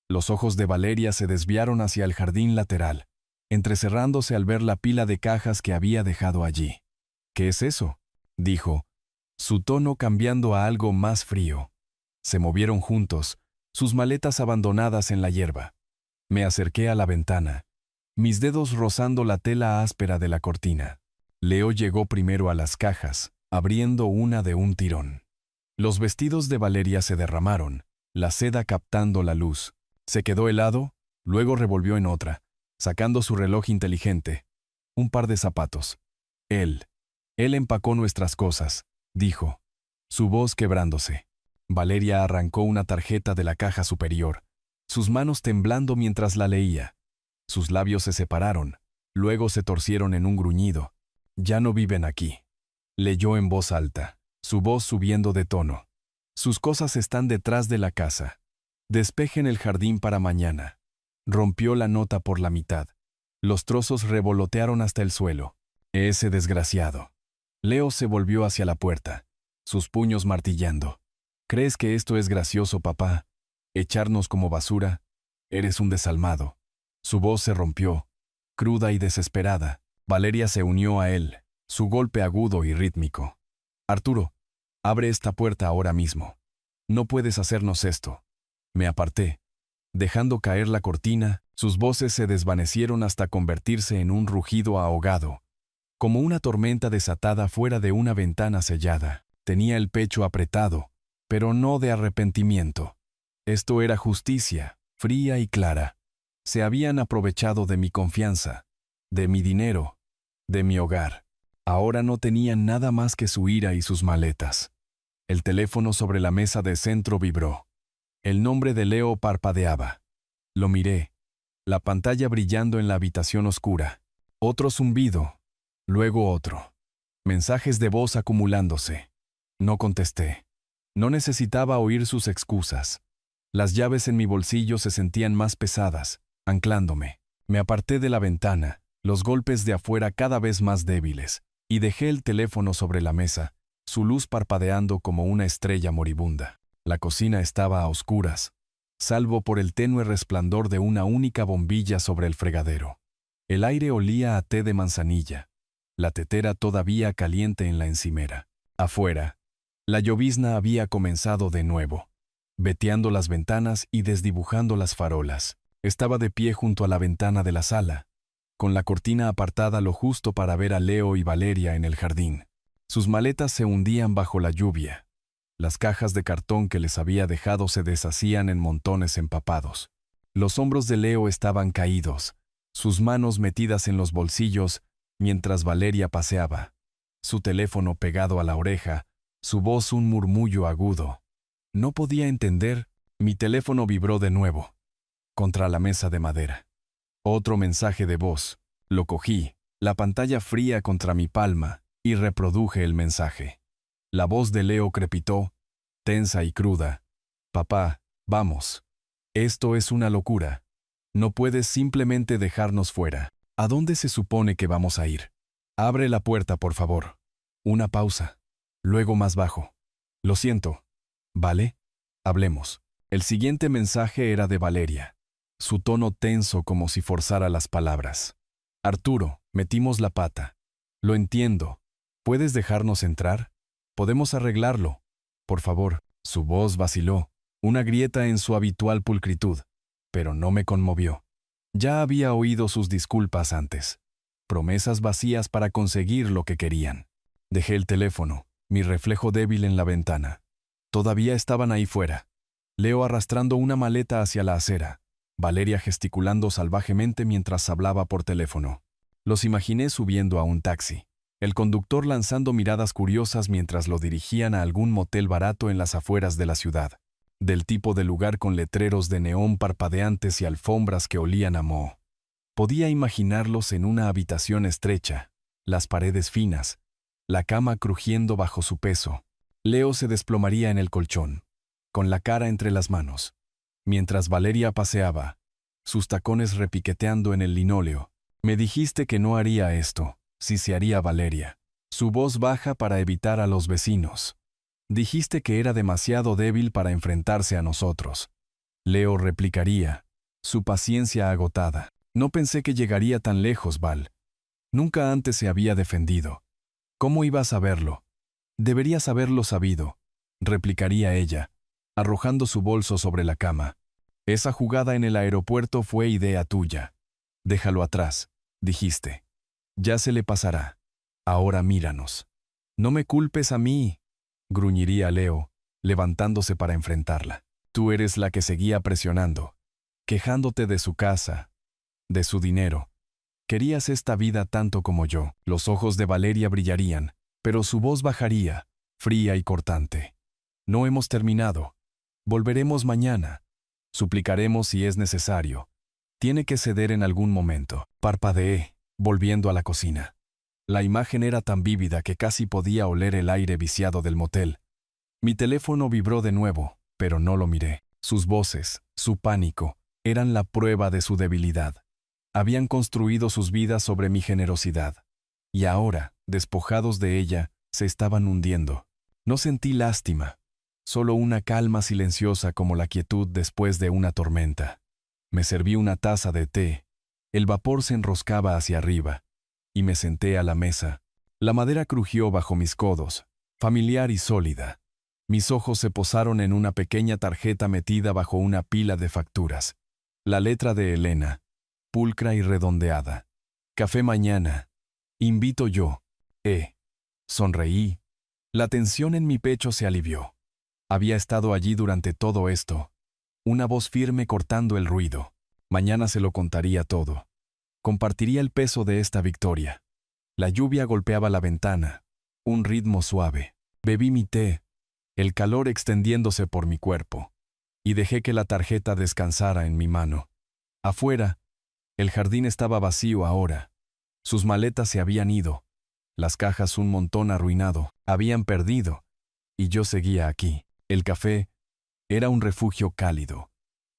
Los ojos de Valeria se desviaron hacia el jardín lateral, entrecerrándose al ver la pila de cajas que había dejado allí. «¿Qué es eso?», dijo, su tono cambiando a algo más frío. Se movieron juntos, sus maletas abandonadas en la hierba. Me acerqué a la ventana, mis dedos rozando la tela áspera de la cortina. Leo llegó primero a las cajas, abriendo una de un tirón. Los vestidos de Valeria se derramaron, la seda captando la luz. Se quedó helado, luego revolvió en otra, sacando su reloj inteligente. Un par de zapatos. Él empacó nuestras cosas, dijo, su voz quebrándose. Valeria arrancó una tarjeta de la caja superior, sus manos temblando mientras la leía. Sus labios se separaron, luego se torcieron en un gruñido. «Ya no viven aquí», leyó en voz alta, su voz subiendo de tono. «Sus cosas están detrás de la casa. Despejen el jardín para mañana». Rompió la nota por la mitad. Los trozos revolotearon hasta el suelo. «Ese desgraciado». Leo se volvió hacia la puerta, sus puños martillando. «¿Crees que esto es gracioso, papá? ¿Echarnos como basura? Eres un desalmado». Su voz se rompió, cruda y desesperada. Valeria se unió a él, su golpe agudo y rítmico. «Arturo, abre esta puerta ahora mismo. No puedes hacernos esto». Me aparté. Dejando caer la cortina, sus voces se desvanecieron hasta convertirse en un rugido ahogado, como una tormenta desatada fuera de una ventana sellada. Tenía el pecho apretado, pero no de arrepentimiento. Esto era justicia, fría y clara. Se habían aprovechado de mi confianza, de mi dinero, de mi hogar. Ahora no tenían nada más que su ira y sus maletas. El teléfono sobre la mesa de centro vibró. El nombre de Leo parpadeaba. Lo miré, la pantalla brillando en la habitación oscura. Otro zumbido, luego otro. Mensajes de voz acumulándose. No contesté. No necesitaba oír sus excusas. Las llaves en mi bolsillo se sentían más pesadas, anclándome. Me aparté de la ventana, los golpes de afuera cada vez más débiles, y dejé el teléfono sobre la mesa, su luz parpadeando como una estrella moribunda. La cocina estaba a oscuras. salvo por el tenue resplandor de una única bombilla sobre el fregadero. El aire olía a té de manzanilla, la tetera todavía caliente en la encimera. Afuera, la llovizna había comenzado de nuevo, veteando las ventanas y desdibujando las farolas. Estaba de pie junto a la ventana de la sala, con la cortina apartada lo justo para ver a Leo y Valeria en el jardín. Sus maletas se hundían bajo la lluvia. Las cajas de cartón que les había dejado se deshacían en montones empapados. Los hombros de Leo estaban caídos, sus manos metidas en los bolsillos mientras Valeria paseaba, su teléfono pegado a la oreja, su voz un murmullo agudo. No podía entender. Mi teléfono vibró de nuevo, contra la mesa de madera. Otro mensaje de voz. Lo cogí, la pantalla fría contra mi palma, y reproduje el mensaje. La voz de Leo crepitó, tensa y cruda. Papá, vamos. Esto es una locura. No puedes simplemente dejarnos fuera. ¿A dónde se supone que vamos a ir? Abre la puerta, por favor. Una pausa. Luego más bajo. Lo siento. ¿Vale? Hablemos. El siguiente mensaje era de Valeria. Su tono tenso como si forzara las palabras. Arturo, metimos la pata. Lo entiendo. ¿Puedes dejarnos entrar? Podemos arreglarlo. Por favor. Su voz vaciló, una grieta en su habitual pulcritud, pero no me conmovió. Ya había oído sus disculpas antes. Promesas vacías para conseguir lo que querían. Dejé el teléfono, mi reflejo débil en la ventana. Todavía estaban ahí fuera. Leo arrastrando una maleta hacia la acera. Valeria gesticulando salvajemente mientras hablaba por teléfono. Los imaginé subiendo a un taxi. El conductor lanzando miradas curiosas mientras lo dirigían a algún motel barato en las afueras de la ciudad. Del tipo de lugar con letreros de neón parpadeantes y alfombras que olían a moho. Podía imaginarlos en una habitación estrecha, las paredes finas, la cama crujiendo bajo su peso. Leo se desplomaría en el colchón, con la cara entre las manos, mientras Valeria paseaba, sus tacones repiqueteando en el linóleo. Me dijiste que no haría esto, si se haría Valeria. Su voz baja para evitar a los vecinos. Dijiste que era demasiado débil para enfrentarse a nosotros. Leo replicaría, su paciencia agotada. No pensé que llegaría tan lejos, Val. Nunca antes se había defendido. ¿Cómo iba a saberlo? Deberías haberlo sabido, replicaría ella, arrojando su bolso sobre la cama. Esa jugada en el aeropuerto fue idea tuya. Déjalo atrás, dijiste. Ya se le pasará. Ahora míranos. No me culpes a mí, gruñiría Leo, levantándose para enfrentarla. Tú eres la que seguía presionando, quejándote de su casa, de su dinero. Querías esta vida tanto como yo. Los ojos de Valeria brillarían, pero su voz bajaría, fría y cortante. No hemos terminado. Volveremos mañana. Suplicaremos si es necesario. Tiene que ceder en algún momento. Parpadeé, volviendo a la cocina. La imagen era tan vívida que casi podía oler el aire viciado del motel. Mi teléfono vibró de nuevo, pero no lo miré. Sus voces, su pánico, eran la prueba de su debilidad. Habían construido sus vidas sobre mi generosidad. Y ahora, despojados de ella, se estaban hundiendo. No sentí lástima, solo una calma silenciosa como la quietud después de una tormenta. Me serví una taza de té. El vapor se enroscaba hacia arriba, y me senté a la mesa. La madera crujió bajo mis codos, familiar y sólida. Mis ojos se posaron en una pequeña tarjeta metida bajo una pila de facturas. La letra de Elena, pulcra y redondeada. Café mañana. Invito yo. Sonreí. La tensión en mi pecho se alivió. Había estado allí durante todo esto. Una voz firme cortando el ruido. Mañana se lo contaría todo. Compartiría el peso de esta victoria. La lluvia golpeaba la ventana. Un ritmo suave. Bebí mi té, el calor extendiéndose por mi cuerpo, y dejé que la tarjeta descansara en mi mano. Afuera, el jardín estaba vacío ahora. Sus maletas se habían ido. Las cajas un montón arruinado, habían perdido. Y yo seguía aquí. El café era un refugio cálido.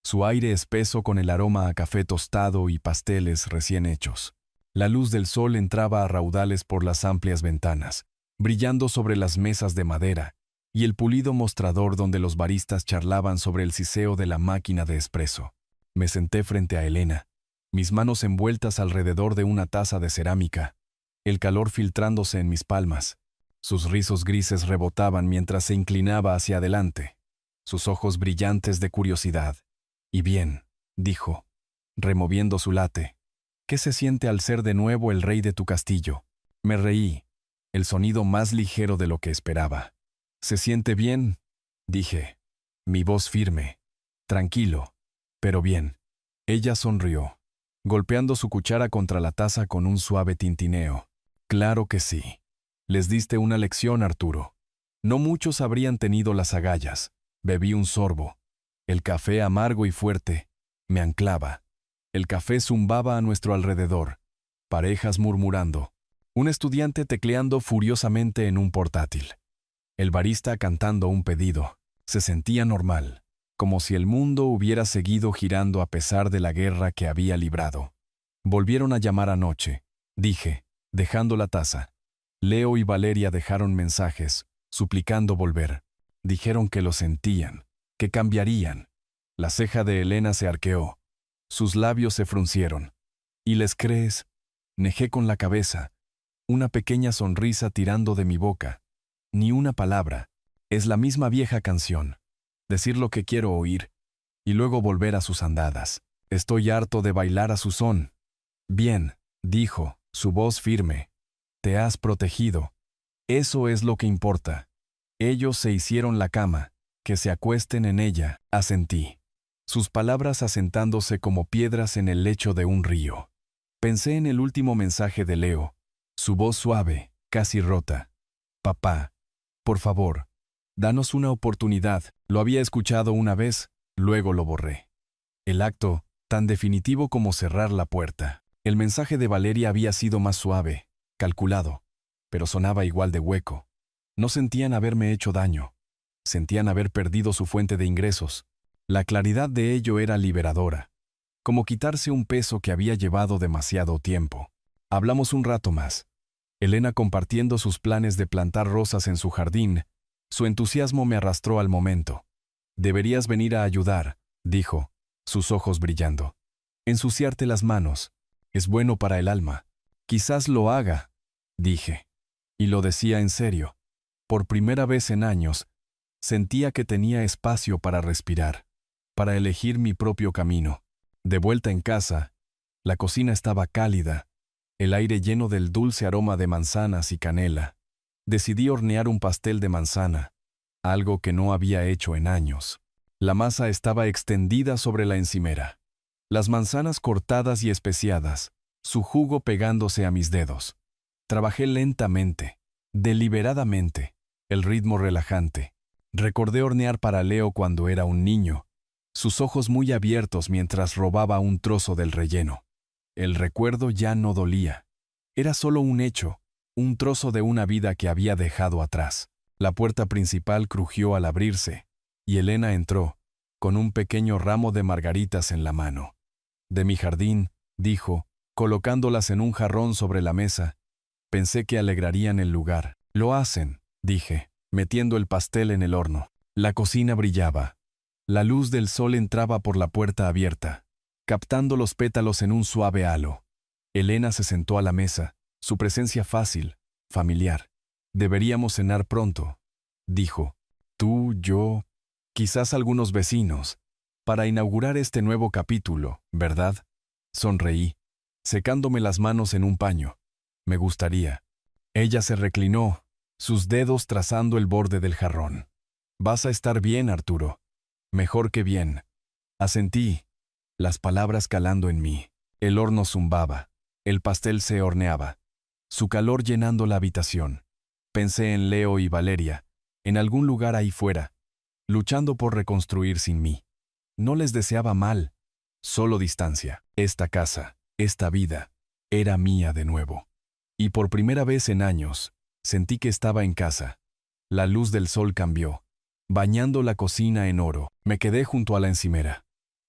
Su aire espeso con el aroma a café tostado y pasteles recién hechos. La luz del sol entraba a raudales por las amplias ventanas, brillando sobre las mesas de madera y el pulido mostrador donde los baristas charlaban sobre el siseo de la máquina de espresso. Me senté frente a Elena, mis manos envueltas alrededor de una taza de cerámica, el calor filtrándose en mis palmas. Sus rizos grises rebotaban mientras se inclinaba hacia adelante, sus ojos brillantes de curiosidad. «Y bien», dijo, removiendo su late, «¿qué se siente al ser de nuevo el rey de tu castillo?» Me reí, el sonido más ligero de lo que esperaba. «¿Se siente bien?», dije, mi voz firme, tranquilo, pero bien. Ella sonrió, golpeando su cuchara contra la taza con un suave tintineo. «Claro que sí. Les diste una lección, Arturo. No muchos habrían tenido las agallas». Bebí un sorbo. El café amargo y fuerte me anclaba. El café zumbaba a nuestro alrededor, parejas murmurando, un estudiante tecleando furiosamente en un portátil, el barista cantando un pedido. Se sentía normal, como si el mundo hubiera seguido girando a pesar de la guerra que había librado. «Volvieron a llamar anoche», dije, dejando la taza. Leo y Valeria dejaron mensajes, suplicando volver. Dijeron que lo sentían, que cambiarían. La ceja de Elena se arqueó. Sus labios se fruncieron. «¿Y les crees?», negé con la cabeza, una pequeña sonrisa tirando de mi boca. Ni una palabra. Es la misma vieja canción. Decir lo que quiero oír, y luego volver a sus andadas. Estoy harto de bailar a su son. «Bien», dijo, su voz firme. «Te has protegido. Eso es lo que importa. Ellos se hicieron la cama, que se acuesten en ella», asentí. Sus palabras asentándose como piedras en el lecho de un río. Pensé en el último mensaje de Leo, su voz suave, casi rota. «Papá, por favor, danos una oportunidad». Lo había escuchado una vez, luego lo borré. El acto, tan definitivo como cerrar la puerta. El mensaje de Valeria había sido más suave, calculado, pero sonaba igual de hueco. No sentían haberme hecho daño. Sentían haber perdido su fuente de ingresos. La claridad de ello era liberadora, como quitarse un peso que había llevado demasiado tiempo. Hablamos un rato más. Elena compartiendo sus planes de plantar rosas en su jardín. Su entusiasmo me arrastró al momento. «Deberías venir a ayudar», dijo, sus ojos brillando. «Ensuciarte las manos. Es bueno para el alma». «Quizás lo haga», dije. Y lo decía en serio. Por primera vez en años, sentía que tenía espacio para respirar, para elegir mi propio camino. De vuelta en casa, la cocina estaba cálida, el aire lleno del dulce aroma de manzanas y canela. Decidí hornear un pastel de manzana, algo que no había hecho en años. La masa estaba extendida sobre la encimera, las manzanas cortadas y especiadas, su jugo pegándose a mis dedos. Trabajé lentamente, deliberadamente, el ritmo relajante. Recordé hornear para Leo cuando era un niño, sus ojos muy abiertos mientras robaba un trozo del relleno. El recuerdo ya no dolía. Era solo un hecho, un trozo de una vida que había dejado atrás. La puerta principal crujió al abrirse, y Elena entró, con un pequeño ramo de margaritas en la mano. «De mi jardín», dijo, colocándolas en un jarrón sobre la mesa. Pensé que alegrarían el lugar. «Lo hacen», dije, metiendo el pastel en el horno. La cocina brillaba. La luz del sol entraba por la puerta abierta, captando los pétalos en un suave halo. Elena se sentó a la mesa, su presencia fácil, familiar. «Deberíamos cenar pronto», dijo. «Tú, yo, quizás algunos vecinos, para inaugurar este nuevo capítulo, ¿verdad?». Sonreí, secándome las manos en un paño. «Me gustaría». Ella se reclinó, sus dedos trazando el borde del jarrón. «Vas a estar bien, Arturo». «Mejor que bien». Asentí, las palabras calando en mí. El horno zumbaba, el pastel se horneaba, su calor llenando la habitación. Pensé en Leo y Valeria, en algún lugar ahí fuera, luchando por reconstruir sin mí. No les deseaba mal, solo distancia. Esta casa, esta vida, era mía de nuevo. Y por primera vez en años, sentí que estaba en casa. La luz del sol cambió, bañando la cocina en oro. Me quedé junto a la encimera,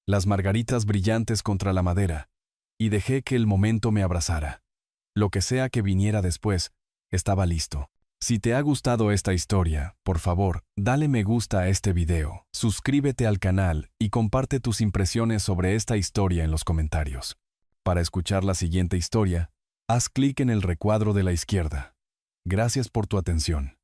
las margaritas brillantes contra la madera, y dejé que el momento me abrazara. Lo que sea que viniera después, estaba listo. Si te ha gustado esta historia, por favor, dale me gusta a este video, suscríbete al canal y comparte tus impresiones sobre esta historia en los comentarios. Para escuchar la siguiente historia, haz clic en el recuadro de la izquierda. Gracias por tu atención.